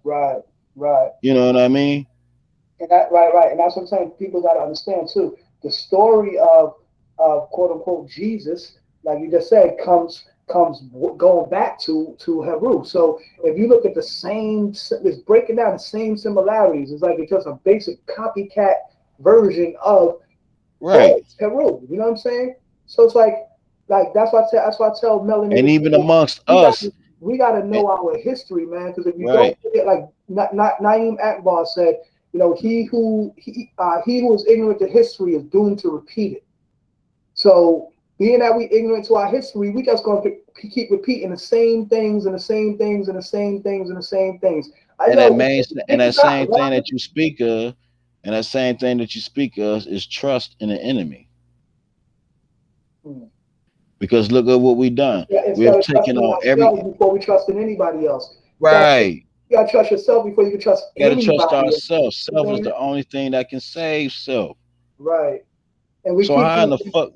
right, right. You know what I mean? And that right, right, and that's what I'm saying. People got to understand too. The story of quote unquote Jesus, like you just said, comes going back to Heru. So if you look at it's breaking down the same similarities. It's like it's just a basic copycat version of Right. Heru. You know what I'm saying? So it's like that's why I tell And melanated even people amongst we got us, we got to eh, know our history, man. Because if you don't right, forget, like Naeem Akbar said, he who is ignorant to history is doomed to repeat it. So being that we ignorant to our history, we just gonna keep repeating the same things and the same things and the same things and the same things. and Yo, that main and think that about same thing why. that you speak of, and that same thing that you speak of is trust in the enemy. Hmm. Because look at what we done. We Instead have of taken trusting on every ourselves before we trust in anybody else, right. you gotta trust yourself before you can trust Got to trust anybody else. ourselves. You Self know is what I mean? the only thing that can save self. Right. And we So keep how in on the fuck?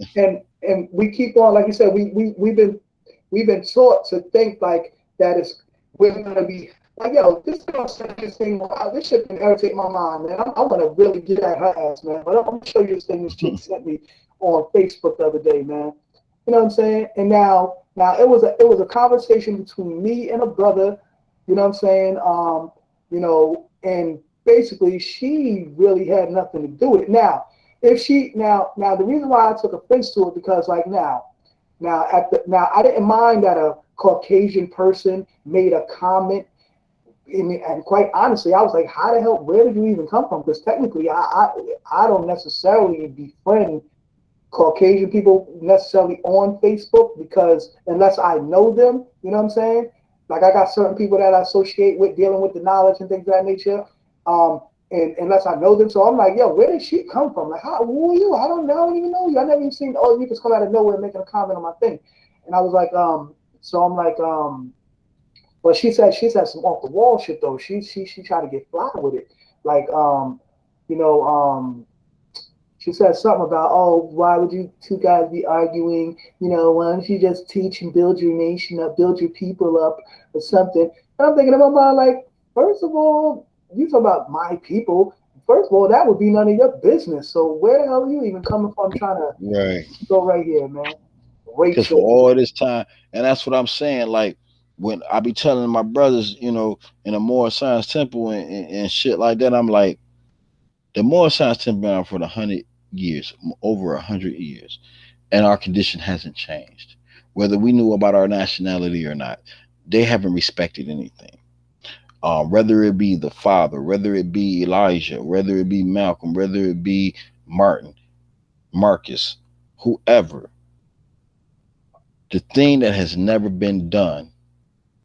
and we keep on, like you said, we've been taught to think like that is we're gonna be like, yo, this girl sent this thing. Wow, this shit can irritate my mind, man. I want to really get at her ass, man. But I'm gonna show you this thing this chick sent me on Facebook the other day, man. You know what I'm saying? And now it was a conversation between me and a brother. You know what I'm saying? And basically she really had nothing to do with it. Now the reason why I took offense to it because like now I didn't mind that a Caucasian person made a comment. And quite honestly, I was like, how the hell, where did you even come from? Because technically, I don't necessarily befriend Caucasian people necessarily on Facebook because unless I know them, you know what I'm saying? Like I got certain people that I associate with dealing with the knowledge and things of that nature. Um, and unless I know them, so I'm like, yo, where did she come from? Like, who are you? I don't even know you. I never even seen all you just come out of nowhere making a comment on my thing. And I was like, so I'm like, but she said some off the wall shit though. She tried to get fly with it. Like, you know, she said something about, oh, why would you two guys be arguing? Why don't you just teach and build your nation up, build your people up, or something? And I'm thinking in my mind, like, first of all, you talk about my people. First of all, that would be none of your business. So where the hell are you even coming from trying to Right. go right here, man? Because for Rachel. all this time, and that's what I'm saying. Like when I be telling my brothers, in a more science temple and shit like that, I'm like, the more science temple been around for 100 years, over 100 years, and our condition hasn't changed. Whether we knew about our nationality or not, they haven't respected anything. Whether it be the father, whether it be Elijah, whether it be Malcolm, whether it be Martin, Marcus, whoever, the thing that has never been done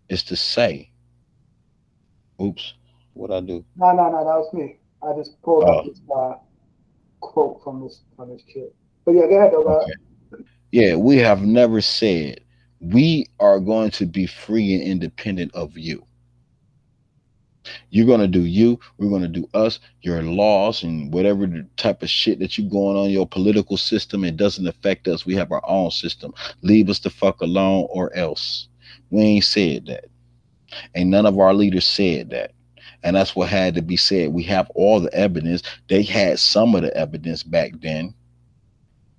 is to say, oops, what I do? No, that was me. I just pulled up Oh, this quote from this kid. But yeah, go ahead, though, okay. Yeah, we have never said we are going to be free and independent of you. You're gonna do you. We're gonna do us. Your laws and whatever the type of shit that you going on your political system, it doesn't affect us. We have our own system. Leave us the fuck alone, or else. We ain't said that. Ain't none of our leaders said that. And that's what had to be said. We have all the evidence. They had some of the evidence back then.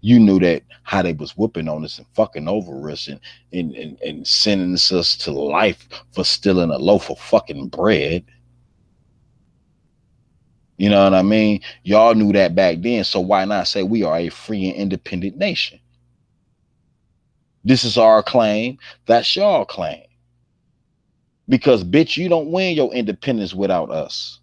You knew that how they was whooping on us and fucking over us and sentencing us to life for stealing a loaf of fucking bread. You know what I mean? Y'all knew that back then, so why not say we are a free and independent nation? This is our claim. That's your claim. Because bitch, you don't win your independence without us.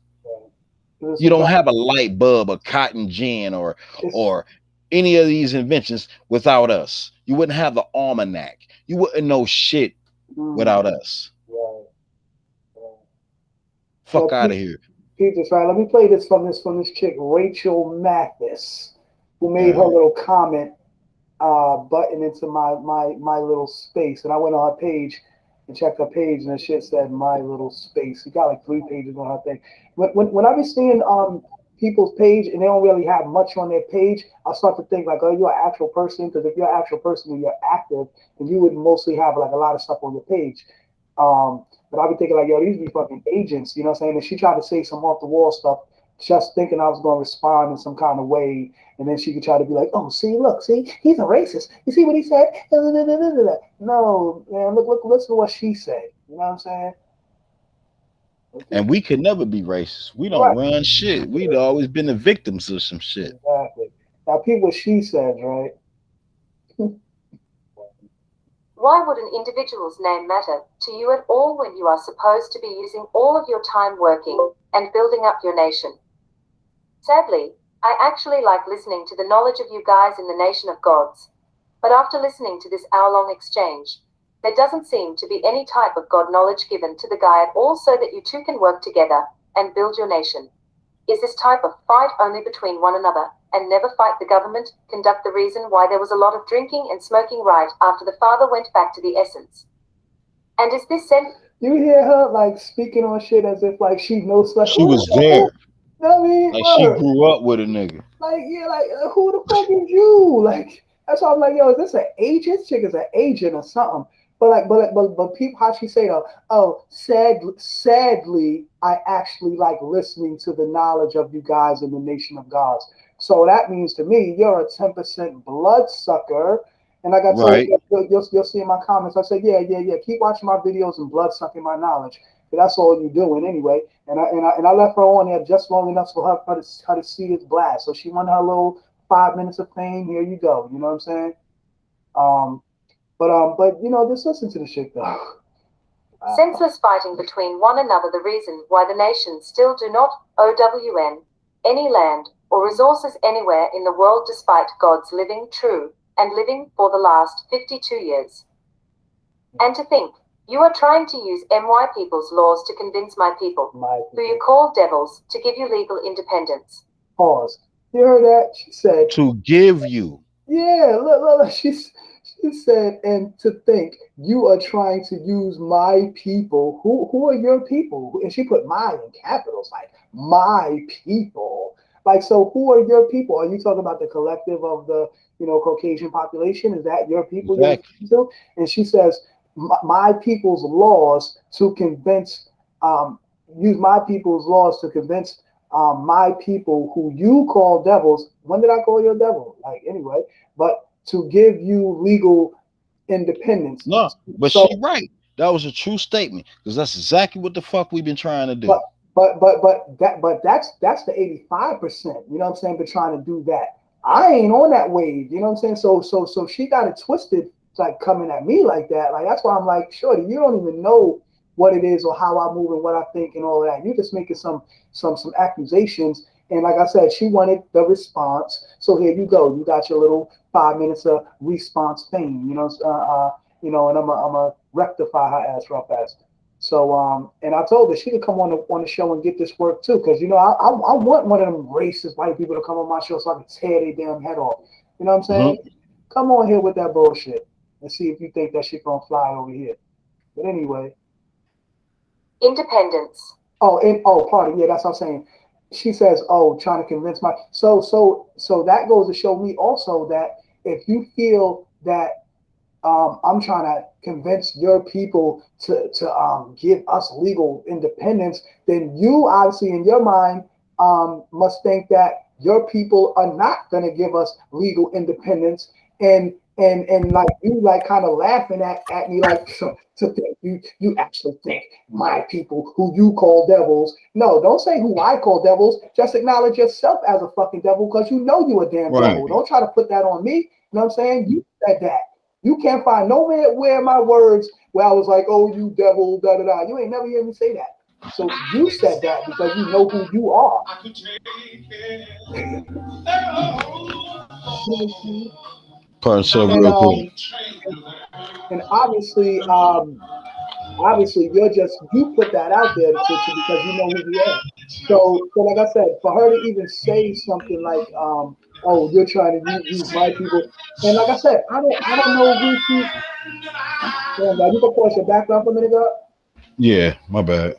This You is don't like have a light bulb, a cotton gin, it's or any of these inventions without us. You wouldn't have the almanac. You wouldn't know shit without us. right, right. Fuck Yo, out of here. Peter, right? Let me play this from this chick, Rachel Mathis, who made her Uh, little comment button into my little space, and I went on her page and checked her page, and the shit said my little space. She got like 3 pages on her thing. When I be seeing people's page and they don't really have much on their page, I start to think like, oh, you're an actual person. Because if you're an actual person and you're active, then you would mostly have like a lot of stuff on your page. But I be thinking like, yo, these be fucking agents, you know what I'm saying? And she tried to say some off the wall stuff, just thinking I was going to respond in some kind of way, and then she could try to be like, oh, see, look, see, he's a racist. You see what he said? No, man, look, listen to what she said. You know what I'm saying? and we could never be racist. We don't Right, run shit. We'd always been the victims of some shit. exactly. Now, peep what she says, right? Why would an individual's name matter to you at all when you are supposed to be using all of your time working and building up your nation? Sadly, I actually like listening to the knowledge of you guys in the nation of gods. But after listening to this hour-long exchange, there doesn't seem to be any type of God knowledge given to the guy at all so that you two can work together and build your nation. Is this type of fight only between one another and never fight the government, conduct the reason why there was a lot of drinking and smoking right after the father went back to the essence? And is this You hear her like speaking on shit as if like she knows like She who the was fuck is, there. you know what I mean? Like she Word. grew up with a nigga. Like, yeah, like who the fuck is you? Like that's why I'm like, yo, is this an agent? This chick is an agent or something. But people, how she say though? Oh, sadly, I actually like listening to the knowledge of you guys in the nation of gods. So that means to me, you're a 10% bloodsucker. And like I told Right. you, you'll see in my comments, I said, yeah. Keep watching my videos and blood sucking my knowledge. But that's all you're doing anyway. And I left her on there just long enough for her to see this blast. So she won her little 5 minutes of fame. Here you go. You know what I'm saying? Um, but you know, just listen to the shit though. senseless fighting between one another the reason why the nations still do not own any land or resources anywhere in the world despite God's living true and living for the last 52 years? And to think, you are trying to use my people's laws to convince my people, My who you call devils, to give you legal independence. pause. You heard that? She said, To give you. yeah, look. She said, and to think you are trying to use my people. Who are your people? And she put my in capitals, like my people. Like, so who are your people? Are you talking about the collective of the Caucasian population? Is that your people you're Exactly. referring to? And she says, my people's laws to convince, use my people's laws to convince my people who you call devils. When did I call you a devil? Like, anyway, but to give you legal independence. No, but So, she right. That was a true statement because that's exactly what the fuck we've been trying to but do. that's the 85%. You know what I'm saying? But trying to do that, I ain't on that wave. You know what I'm saying? So she got it twisted, like coming at me like that. Like that's why I'm like, shorty, you don't even know what it is or how I move and what I think and all of that. You're just making some accusations. And like I said, she wanted the response. So here you go. You got your little 5 minutes of response fame. And I'm a rectify her ass real fast. So and I told her she could come on the show and get this work too, because I want one of them racist white people to come on my show so I can tear their damn head off. You know what I'm saying? Hmm. Come on here with that bullshit and see if you think that shit gonna fly over here. But anyway, Independence. Oh, and pardon. Yeah, that's what I'm saying. She says, "Oh, trying to convince my." So that goes to show me also that if you feel that I'm trying to convince your people to give us legal independence, then you obviously in your mind must think that your people are not going to give us legal independence, and like you like kind of laughing at me like to think you actually think my people who you call devils. No, don't say who I call devils. Just acknowledge yourself as a fucking devil because you know you a damn Right. devil. Don't try to put that on me. You know what I'm saying? You said that. You can't find nowhere where my words where I was like, "Oh, you devil, da da da." You ain't never hear me say that. So you said that because you know who you are. You know what I'm saying? Part yourself And real quick. and obviously you put that out there to because you know who we are. So like I said, for her to even say something like "Oh, you're trying to use my people," and like I said, I don't know who she. Damn, God, you can pause your background for a minute, girl. Yeah, my bad.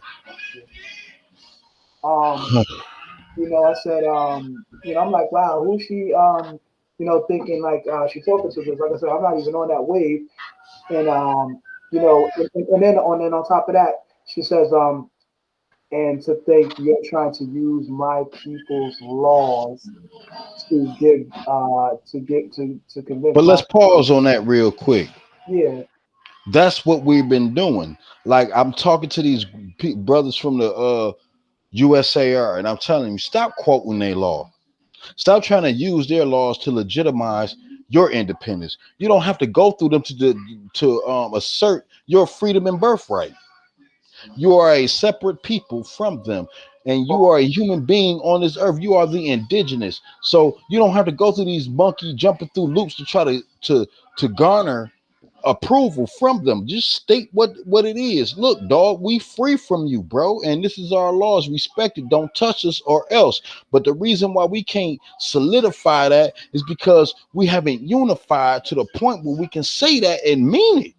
Um, I said, I'm like, wow, who's she, thinking like she talking to? Because like I said, I'm not even on that wave. And and then on top of that, she says, and to think you're trying to use my people's laws to convince But my let's pause on that real quick. yeah. That's what we've been doing. Like I'm talking to these brothers from the USAR, and I'm telling them, stop quoting their law. Stop trying to use their laws to legitimize your independence. You don't have to go through them to assert your freedom and birthright. You are a separate people from them, and you are a human being on this earth. You are the indigenous, so you don't have to go through these monkey jumping through loops to try to garner approval from them. Just state what it is. Look, dog, we free from you, bro, and this is our laws. Respect it. Don't touch us or else. But the reason why we can't solidify that is because we haven't unified to the point where we can say that and mean it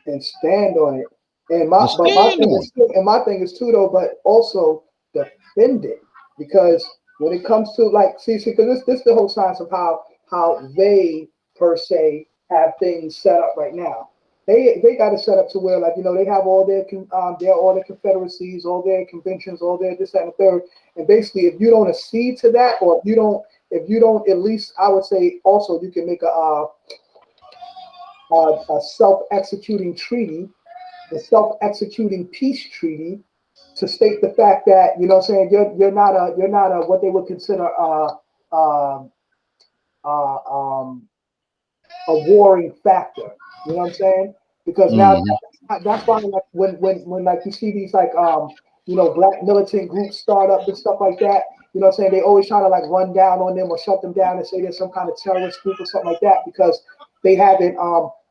and stand on it. and My stand thing on is too, and my thing is too though, but also defend it because when it comes to like see because this the whole science of how they per se have things set up right now. They got it set up to where like they have all their confederacies, all their conventions, all their this that and the third, and basically if you don't accede to that or if you don't at least I would say also you can make a self-executing treaty, the self-executing peace treaty, to state the fact that what I'm saying you're not a what they would consider uh, uh, um, a warring factor. You know what I'm saying? Because now it. that's why like when like you see these like black militant groups start up and stuff like that. You know what I'm saying? They always try to like run down on them or shut them down and say there's some kind of terrorist group or something like that because they haven't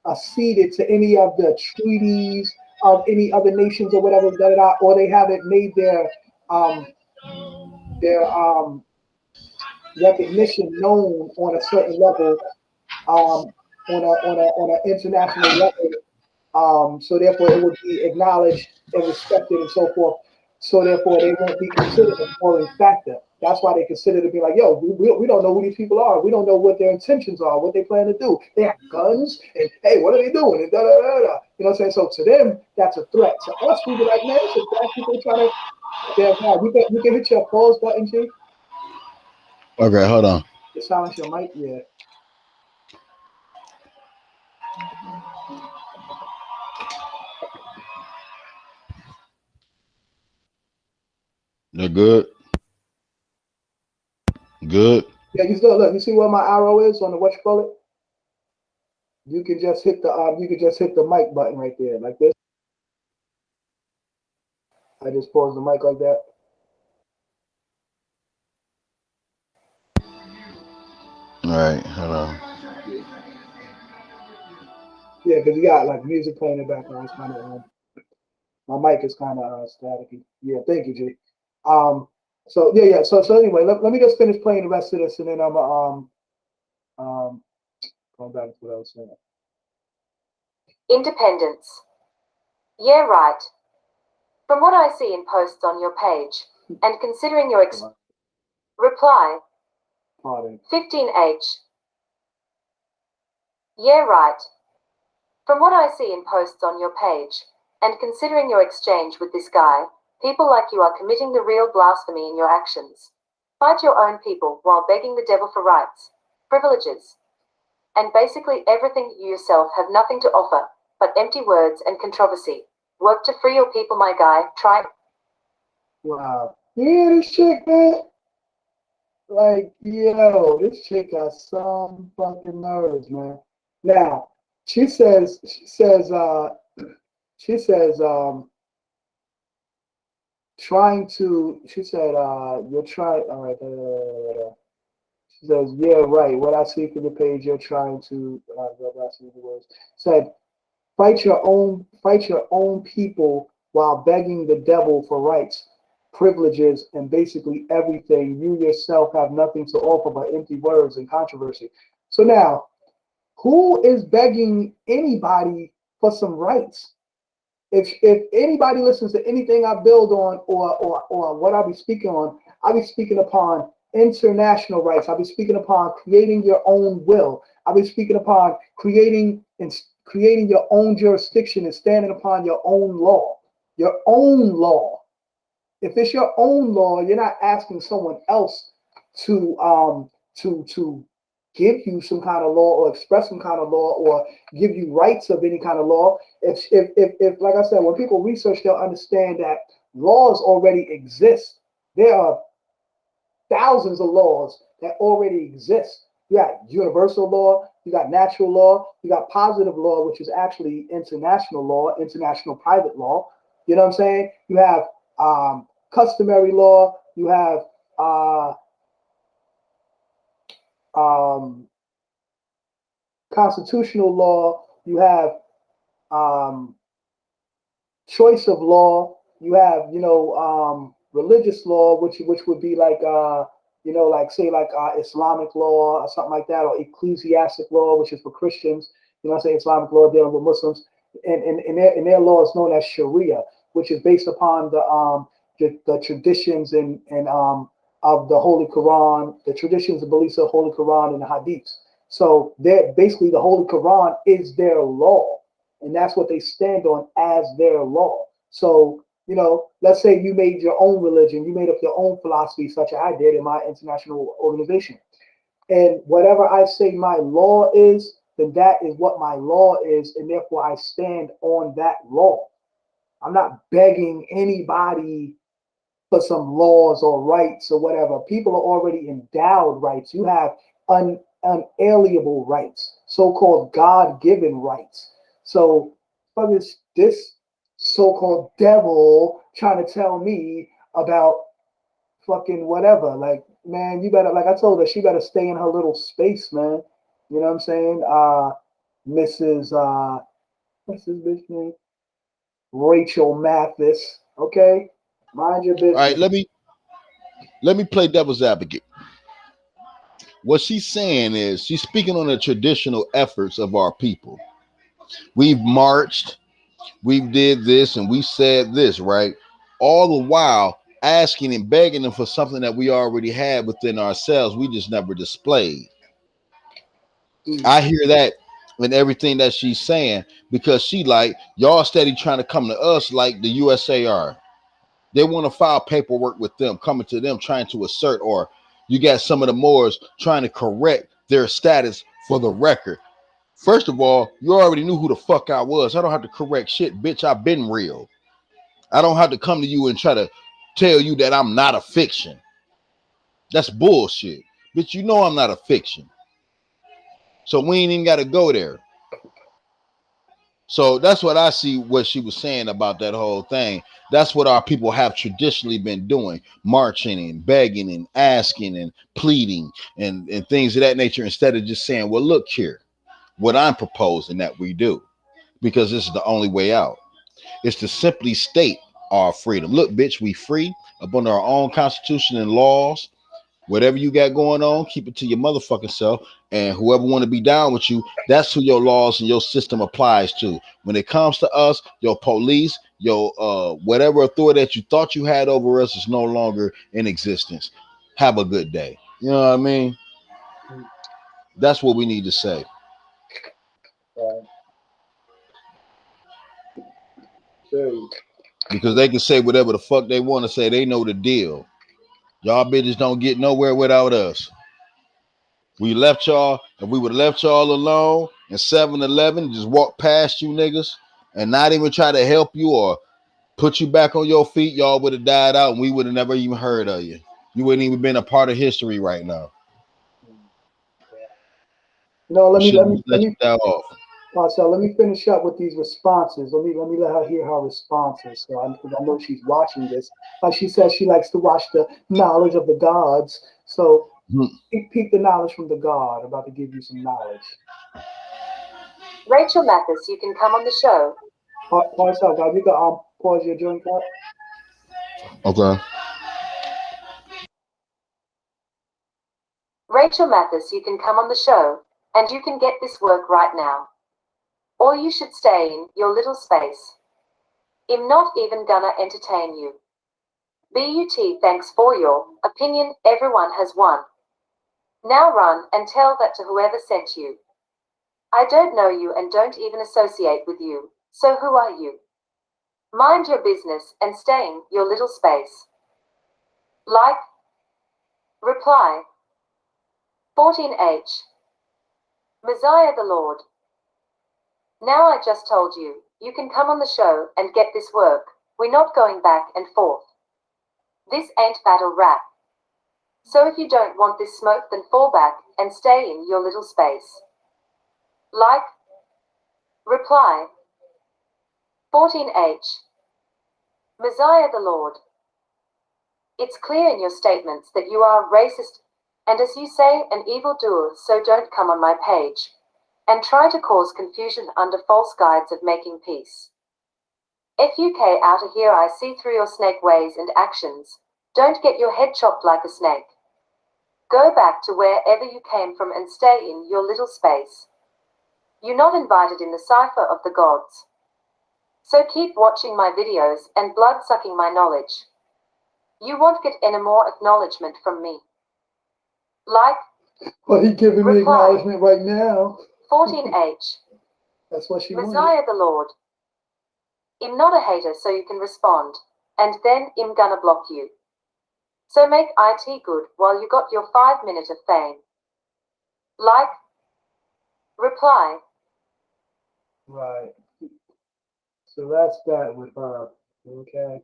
acceded to any of the treaties of any other nations or whatever, da, da, da, or they haven't made um, their recognition known on a certain level on an international level. So therefore, it would be acknowledged and respected and so forth. So therefore, they won't be considered a foreign factor. That's why they consider to be like, yo, we don't know who these people are. We don't know what their intentions are, what they plan to do. They have guns, and hey, what are they doing? And da da da da. You know what I'm saying? So to them, that's a threat. To us, we be like, man, it's just black people trying to. Damn, God, you can hit your pause button, G, Okay, hold on. to silence your mic. Yeah. They're good. Good. Yeah, you still look. You see where my arrow is on the what you call it? You can just hit the mic button right there, like this. I just pause the mic like that. All right, hold on. Yeah, yeah, because you got like music playing in the background. It's kind of my mic is kind of staticky. Yeah, thank you, G. Um, so yeah, yeah. So anyway, let me just finish playing the rest of this, and then I'm um going back to what I was saying. Independence. Yeah, right. From what I see in posts on your page, and considering your reply, Pardon. 15H. Yeah, right. From what I see in posts on your page, and considering your exchange with this guy, people like you are committing the real blasphemy in your actions. Fight your own people while begging the devil for rights, privileges, and basically everything you yourself have nothing to offer, but empty words and controversy. Work to free your people, my guy. Try. Wow. Yeah, this chick, man. Like, yo, this chick got some fucking nerves, man. Now, she says, trying to, she said, you're trying, all right, she says, yeah, right. What I see from the page, you're trying to, I see the words, said, fight your own people while begging the devil for rights, privileges, and basically everything. You yourself have nothing to offer but empty words and controversy. So now, who is begging anybody for some rights? If anybody listens to anything I build on or what I'll be speaking on, I'll be speaking upon international rights. I'll be speaking upon creating your own will. I'll be speaking upon creating your own jurisdiction and standing upon your own law. Your own law. If it's your own law, you're not asking someone else to to give you some kind of law or express some kind of law or give you rights of any kind of law. If like I said, when people research, they'll understand that laws already exist. There are thousands of laws that already exist. You got universal law, you got natural law, you got positive law, which is actually international law, international private law. You know what I'm saying? You have customary law, you have um, constitutional law, you have um, choice of law, you have religious law, which would be like like say like Islamic law or something like that, or ecclesiastic law, which is for Christians. You know, what I'm saying Islamic law dealing with Muslims, and their law is known as Sharia, which is based upon the traditions and of the Holy Quran, the traditions and beliefs of the Holy Quran and the Hadiths. So they're basically the Holy Quran is their law, and that's what they stand on as their law. So let's say you made your own religion, you made up your own philosophy, such as I did in my international organization. And whatever I say my law is, then that is what my law is, and therefore I stand on that law. I'm not begging anybody for some laws or rights or whatever. People are already endowed rights. You have unalienable rights, so-called God-given rights. So, for this so-called devil trying to tell me about fucking whatever, like, man, you better, like I told her, she better stay in her little space, man. You know what I'm saying? Mrs. What's this bitch name? Rachel Mathis. Okay, mind your All right, business. let me play devil's advocate. What she's saying is she's speaking on the traditional efforts of our people. We've marched, we've did this, and we said this, right? All the while asking and begging them for something that we already had within ourselves. We just never displayed. I hear that in everything that she's saying because she like y'all steady trying to come to us like the USAR. They want to file paperwork with them, coming to them trying to assert, or you got some of the Moors trying to correct their status for the record. First of all, you already knew who the fuck I was. I don't have to correct shit, bitch. I've been real. I don't have to come to you and try to tell you that I'm not a fiction. That's bullshit. Bitch, you know I'm not a fiction. So we ain't even got to go there. So that's what I see what she was saying about that whole thing. That's what our people have traditionally been doing, marching and begging and asking and pleading and things of that nature, instead of just saying, well, look here, what I'm proposing that we do, because this is the only way out. It's to simply state our freedom. Look, bitch, we free up under our own constitution and laws. Whatever you got going on, keep it to your motherfucking self. And whoever want to be down with you, that's who your laws and your system applies to. When it comes to us, your police, Your whatever authority that you thought you had over us is no longer in existence. Have a good day. You know what I mean? That's what we need to say. Right. So, Because they can say whatever the fuck they want to say. They know the deal. Y'all bitches don't get nowhere without us. We left y'all, and we would have left y'all alone in 7-Eleven, just walk past you niggas and not even try to help you or put you back on your feet, y'all would have died out and we would have never even heard of you. You wouldn't even been a part of history right now. no, We should have let you die off. So let me finish up with these responses. Let me let her hear her responses. So because I know she's watching this. Like she says, she likes to watch the knowledge of the gods. So Hmm. peep the knowledge from the god. I'm about to give you some knowledge. Rachel Mathis, you can come on the show. Pause out, God. You can pause your joint cut. Okay. Rachel Mathis, you can come on the show, and you can get this work right now. Or you should stay in your little space. I'm not even gonna entertain you. BUT, thanks for your opinion, everyone has one. Now run and tell that to whoever sent you. I don't know you and don't even associate with you, so who are you? Mind your business and stay in your little space. Like, reply, 14H. Messiah the Lord. Now I just told you, you can come on the show and get this work. We're not going back and forth. This ain't battle rap. So if you don't want this smoke, then fall back and stay in your little space. Like, reply, 14H. Messiah the Lord. It's clear in your statements that you are racist, and as you say, an evildoer, so don't come on my page and try to cause confusion under false guides of making peace. FUK out of here, I see through your snake ways and actions. Don't get your head chopped like a snake. Go back to wherever you came from and stay in your little space. You're not invited in the cipher of the gods. So keep watching my videos and blood-sucking my knowledge. You won't get any more acknowledgement from me. Like, Well, he giving me reply, acknowledgement right now. 14H. That's what she wanted. Messiah the Lord. I'm not a hater, so you can respond, and then I'm gonna block you. So make IT good while you got your 5 minutes of fame. Like, reply, Right. So that's that with her. Okay.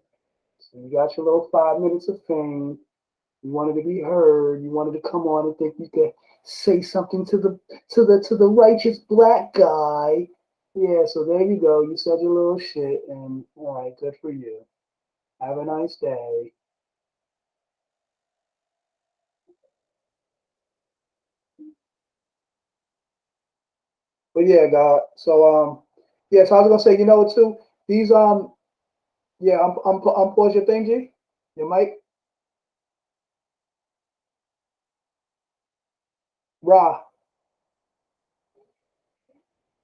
So you got your little 5 minutes of fame. You wanted to be heard. You wanted to come on and think you could say something to the righteous black guy. Yeah, so there you go. You said your little shit, and all right, good for you. Have a nice day. But yeah, God. So yeah. So I was gonna say, you know what, too? These yeah, I'm pause your thing, G. Your mic, Ra,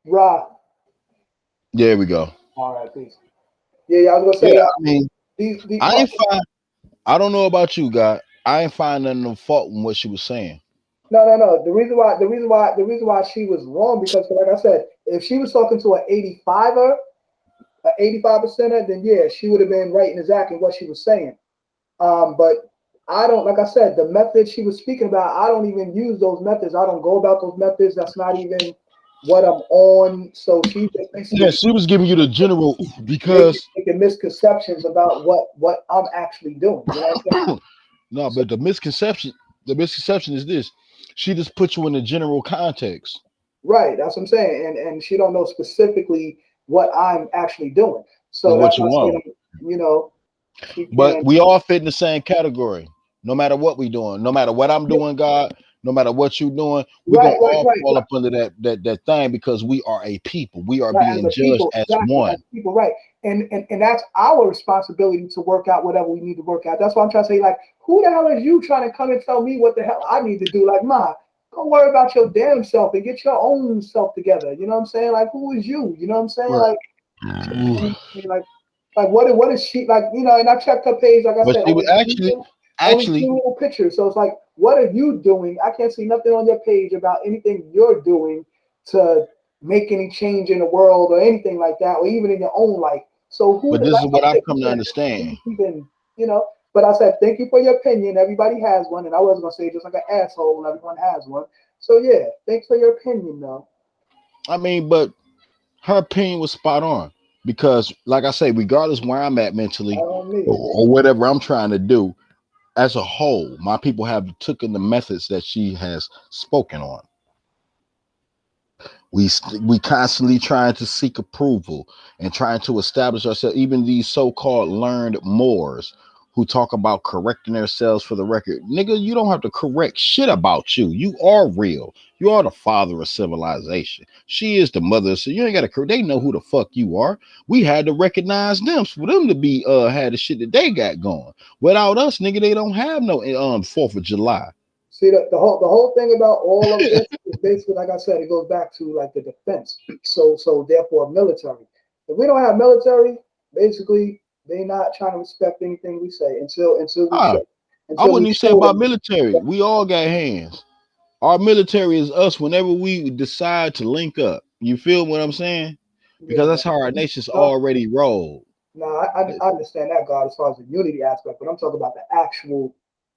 Ra. There we go. All right, peace. Yeah, yeah. I was gonna Yeah, say I mean, these. I ain't find. I don't know about you, God. I ain't finding no fault in what she was saying. No, no, no. The reason why she was wrong because, like I said, if she was talking to an 85er, an 85%er, then yeah, she would have been right in exactly what she was saying. But I don't, like I said, the method she was speaking about, I don't even use those methods. I don't go about those methods. That's not even what I'm on. So she just Yeah, basically she was giving you the general making, because making misconceptions about what I'm actually doing. You know what I'm saying? no, So, but the misconception is this. She just put you in the general context right, that's what I'm saying. And she don't know specifically what I'm actually doing. So and that's what you why I say, want. like, you know, she But can't. we all fit in the same category. No matter what we doing, no matter what I'm Yeah, doing, God, no matter what you doing, we gonna right, right, all right, fall right. up under that thing because we are a people. We are Right, as being a judged people, as exactly, as one. people, right. And that's our responsibility to work out whatever we need to work out. That's why I'm trying to say, like, who the hell is you trying to come and tell me what the hell I need to do? Like, ma, go worry about your damn self and get your own self together. You know what I'm saying? Like, who is you? You know what I'm saying? Right. Like, so, I mean, like, Like what is she like? You know, and I checked her page. Like I But said, she was only actually, two little pictures. So it's like, what are you doing? I can't see nothing on your page about anything you're doing to make any change in the world or anything like that, or even in your own life. So who, but like this is I what I've said, come to understand. even, you know. But I said, thank you for your opinion. Everybody has one, and I wasn't gonna say just like an asshole when everyone has one. So yeah, thanks for your opinion, though. I mean, but her opinion was spot on because, like I say, regardless where I'm at mentally On me. or whatever I'm trying to do, as a whole, my people have taken the methods that she has spoken on. We constantly trying to seek approval and trying to establish ourselves. Even these so-called learned Moors who talk about correcting themselves for the record, nigga, you don't have to correct shit about you. You are real. You are the father of civilization. She is the mother. So you ain't got to. They know who the fuck you are. We had to recognize them for them to be had the shit that they got going. Without us, nigga, they don't have no 4th of July. See the whole thing about all of this is basically like I said, it goes back to like the defense. So therefore military. If we don't have military, basically they not trying to respect anything we say until we Ah, show I until we wouldn't even say show about them. military. We all got hands. Our military is us whenever we decide to link up. You feel what I'm saying? Yeah, Because man. that's how our nation's No, already rolled. no, I understand that, God, as far as the unity aspect, but I'm talking about the actual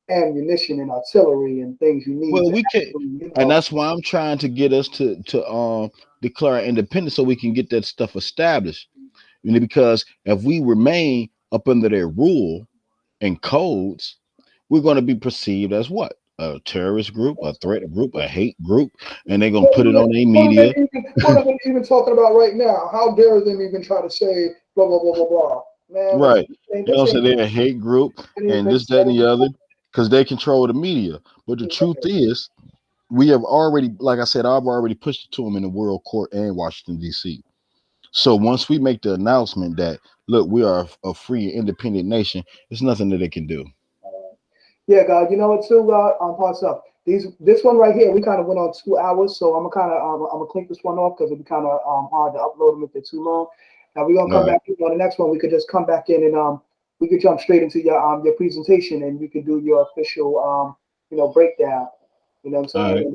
ammunition and artillery and things you need Well, to we can, actually, and that's why I'm trying to get us to declare our independence so we can get that stuff established. You know, because if we remain up under their rule and codes, we're going to be perceived as what? A terrorist group, a threat group, a hate group, and they're going to put it on their media. What are they even talking about right now? How dare them even try to say blah blah blah blah blah? Man, Right. You know what this I'm saying? ain't They're a hate group and this, that, and the other because they control the media. But the truth is, we have already, like I said, I've already pushed it to them in the World Court and Washington, D.C. So once we make the announcement that, look, we are a free, independent nation, there's nothing that they can do. Yeah, God, you know what too, God, parts up. This one right here, we kind of went on 2 hours, so I'm gonna click this one off because it'd be kind of hard to upload them if they're too long. Now we're gonna All come right. back on the next one. We could just come back in and we could jump straight into your presentation and you can do your official breakdown. You know what I'm All right.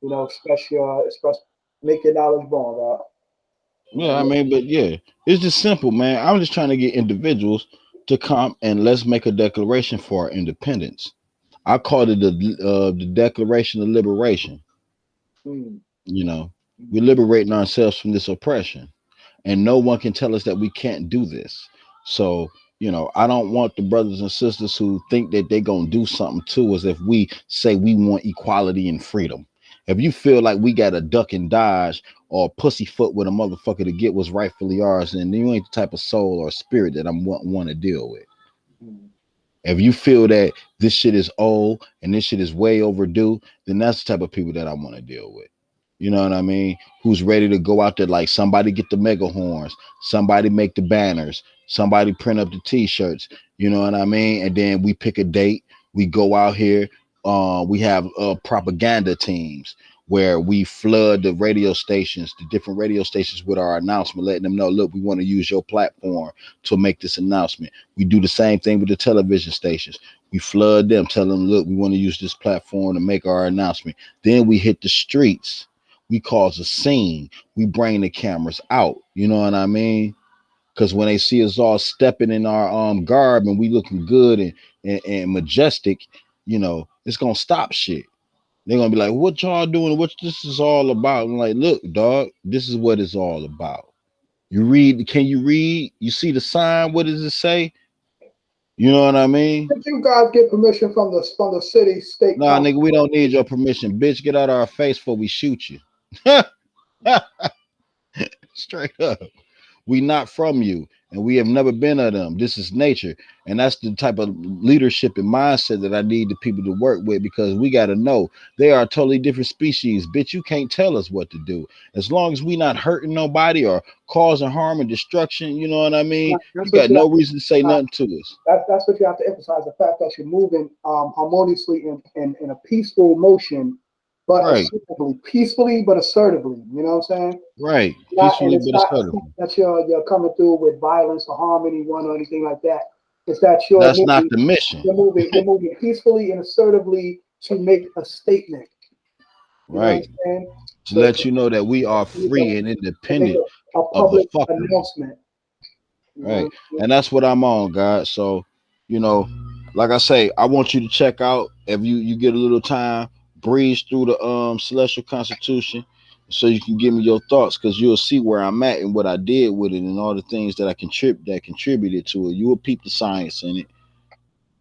saying? Express make your knowledge born, God. Yeah, I mean, but yeah, it's just simple, man. I'm just trying to get individuals to come and let's make a declaration for our independence. I called it the Declaration of Liberation. Mm, You know, we're mm, liberating ourselves from this oppression, and no one can tell us that we can't do this. So, I don't want the brothers and sisters who think that they're gonna do something to us if we say we want equality and freedom. If you feel like we got to duck and dodge or pussyfoot with a motherfucker to get what's rightfully ours, then you ain't the type of soul or spirit that I'm want to deal with. mm. If you feel that this shit is old and this shit is way overdue, then that's the type of people that I want to deal with. You know what I mean? Who's ready to go out there like somebody get the mega horns, somebody make the banners, somebody print up the t-shirts, you know what I mean? And then we pick a date, we go out here, we have propaganda teams where we flood the radio stations, the different radio stations with our announcement, letting them know, look, we want to use your platform to make this announcement. We do the same thing with the television stations. We flood them, tell them, look, we want to use this platform to make our announcement. Then we hit the streets. We cause a scene. We bring the cameras out. You know what I mean? Because when they see us all stepping in our garb and we looking good and majestic, it's gonna stop shit. They're gonna be like, what y'all doing? What this is all about? I'm like, look, dog, this is what it's all about. You read, can you read? You see the sign, what does it say? You know what I mean? Did you guys get permission from the city state Nah, council? nigga, we don't need your permission. Bitch, get out of our face before we shoot you. Straight up. We not from you, and we have never been of them. This is nature, and that's the type of leadership and mindset that I need the people to work with because we got to know they are a totally different species. Bitch, you can't tell us what to do as long as we not hurting nobody or causing harm and destruction. You know what I mean? You That's what got you have no to reason to say emphasize. nothing to us. That's what you have to emphasize, the fact that you're moving harmoniously in a peaceful motion but Right, assertively, peacefully, but assertively. You know what I'm saying? right. Not, and Peacefully it's but not assertively. that you're coming through with violence or harming anyone or anything like that. It's that you're That's not moving, the mission. you're moving peacefully and assertively to make a statement. You know what I'm Right. saying? To let you know that we are To make a, free and to make independent a of the public fuckery. announcement. You know what Right. I'm saying? And that's what I'm on, God. So, you know, like I say, I want you to check out if you get a little time, breeze through the celestial constitution so you can give me your thoughts because you'll see where I'm at and what I did with it and all the things that I contributed to it. You will peep the science in it,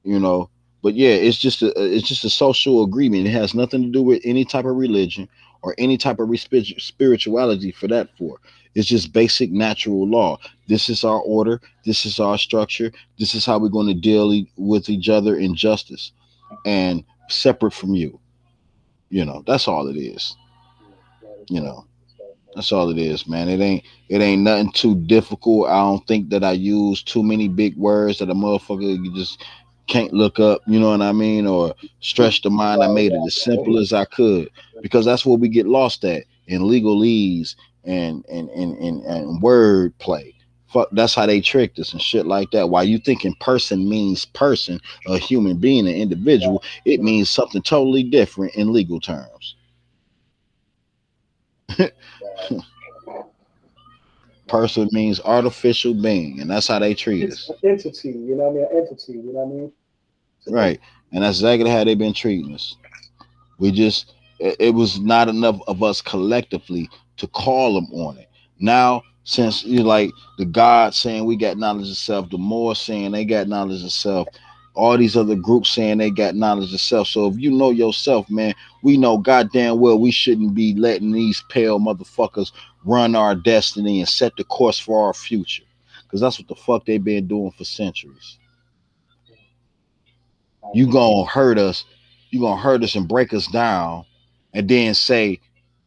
you know. But yeah, it's just a social agreement. It has nothing to do with any type of religion or any type of spirituality for that for. It's just basic natural law. This is our order. This is our structure. This is how we're going to deal with each other in justice and separate from you. You know, that's all it is. You know. That's all it is, man. It ain't nothing too difficult. I don't think that I use too many big words that a motherfucker you just can't look up, you know what I mean, or stretch the mind. I made it as simple as I could because that's where we get lost at in legalese and word play. Fuck, that's how they tricked us and shit like that. While you thinking person means person, a human being, an individual, it means something totally different in legal terms. Person means artificial being, and that's how they treat It's us. an entity. You know what I mean? An entity. You know what I mean? It's an Right. And that's exactly how they've been treating us. We just it was not enough of us collectively to call them on it. Now, since you like the God saying we got knowledge of self, the Moor saying they got knowledge of self, all these other groups saying they got knowledge of self. So if you know yourself, man, we know goddamn well we shouldn't be letting these pale motherfuckers run our destiny and set the course for our future. Cause that's what the fuck they been doing for centuries. You gonna hurt us, you gonna hurt us and break us down, and then say,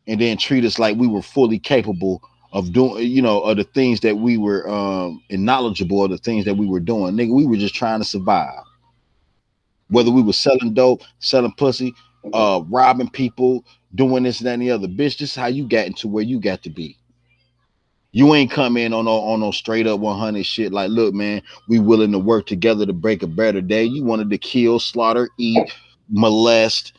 and then treat us like we were fully capable of doing, of the things that we were and knowledgeable of the things that we were doing. Nigga, we were just trying to survive. Whether we were selling dope, selling pussy, robbing people, doing this and that and the other. Bitch, this is how you got into where you got to be. You ain't come in on no straight up 100 shit like, look, man, we willing to work together to break a better day. You wanted to kill, slaughter, eat, molest,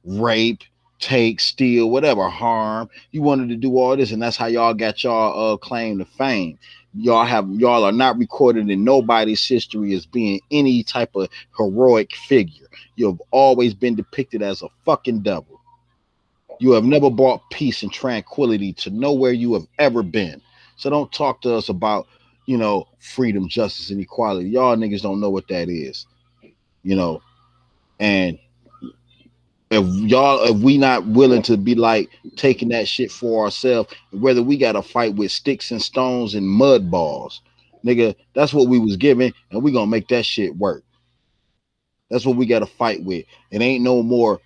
rape, take, steal, whatever, harm. You wanted to do all this, and that's how y'all got y'all claim to fame. Y'all are not recorded in nobody's history as being any type of heroic figure. You've always been depicted as a fucking devil. You have never brought peace and tranquility to nowhere you have ever been. So don't talk to us about, freedom, justice, and equality. Y'all niggas don't know what that is, you know. And if we not willing to be like taking that shit for ourselves, whether we got to fight with sticks and stones and mud balls, nigga, that's what we was given, and we gonna make that shit work. That's what we got to fight with. It ain't no more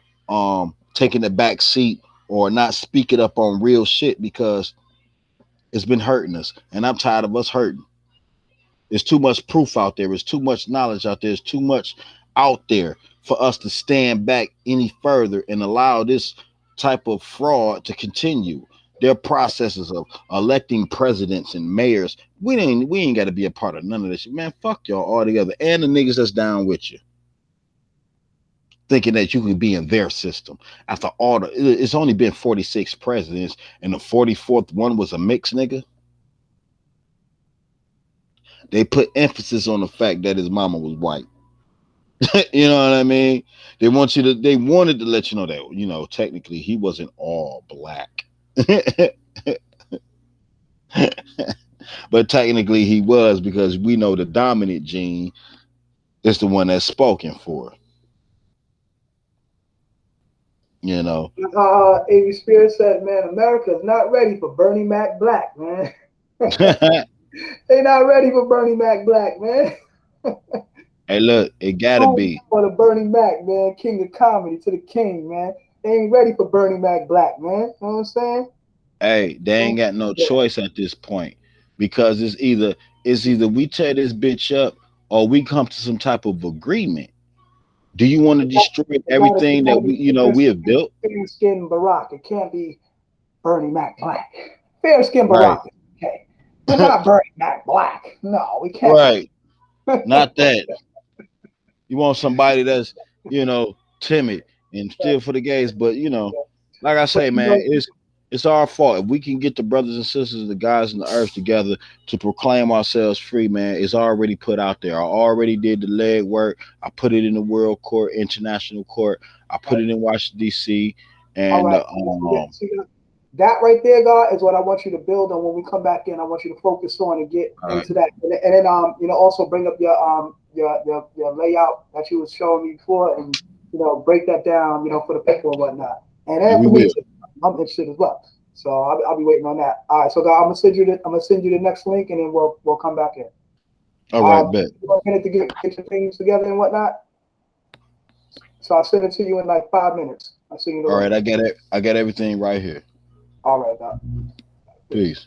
taking the back seat or not speaking up on real shit because it's been hurting us, and I'm tired of us hurting. There's too much proof out there. There's too much knowledge out there. There's too much out there for us to stand back any further and allow this type of fraud to continue. Their processes of electing presidents and mayors, we ain't got to be a part of none of this shit. Man, fuck y'all all together. And the niggas that's down with you. Thinking that you can be in their system. After all it's only been 46 presidents, and the 44th one was a mix nigga. They put emphasis on the fact that his mama was white. You know what I mean? They wanted to let you know that, technically he wasn't all black. But technically he was, because we know the dominant gene is the one that's spoken for, you know. A.B. Spears said, "Man, America's not ready for Bernie Mac Black, man. They not ready for Bernie Mac Black, man. Hey, look, it gotta be. For the Bernie Mac, man, king of comedy to the king, man. They ain't ready for Bernie Mac Black, man. You know what I'm saying? Hey, they ain't got no choice at this point, because it's either we tear this bitch up or we come to some type of agreement. Do you want to destroy It everything that gotta we, be you know, we have built? fair skinned Barack. It can't be Bernie Mac Black. Fair skinned Right. Barack. Okay. But not Bernie Mac Black. No, we can't. Right. Not that. You want somebody that's, timid and still for the gays, but like I But say, you man, know, it's our fault. If we can get the brothers and sisters, the guys in the earth together to proclaim ourselves free, man, it's already put out there. I already did the leg work. I put it in the world court, international court. I put right. it in Washington D.C. All and right. See that right there, God, is what I want you to build on when we come back in. I want you to focus on and get all right, into that, and then also bring up your layout that you was showing me before, and break that down, for the people and whatnot, and yeah, then we for me will. too. I'm interested as well, so I'll be waiting on that. All right, so God, I'm gonna send you the next link, and then we'll come back in. All right, bet. You want a minute to get your things together and whatnot, so I'll send it to you in like 5 minutes. I'll send you the All link. right, I got it. I got everything right here. All right, God. Peace. Peace.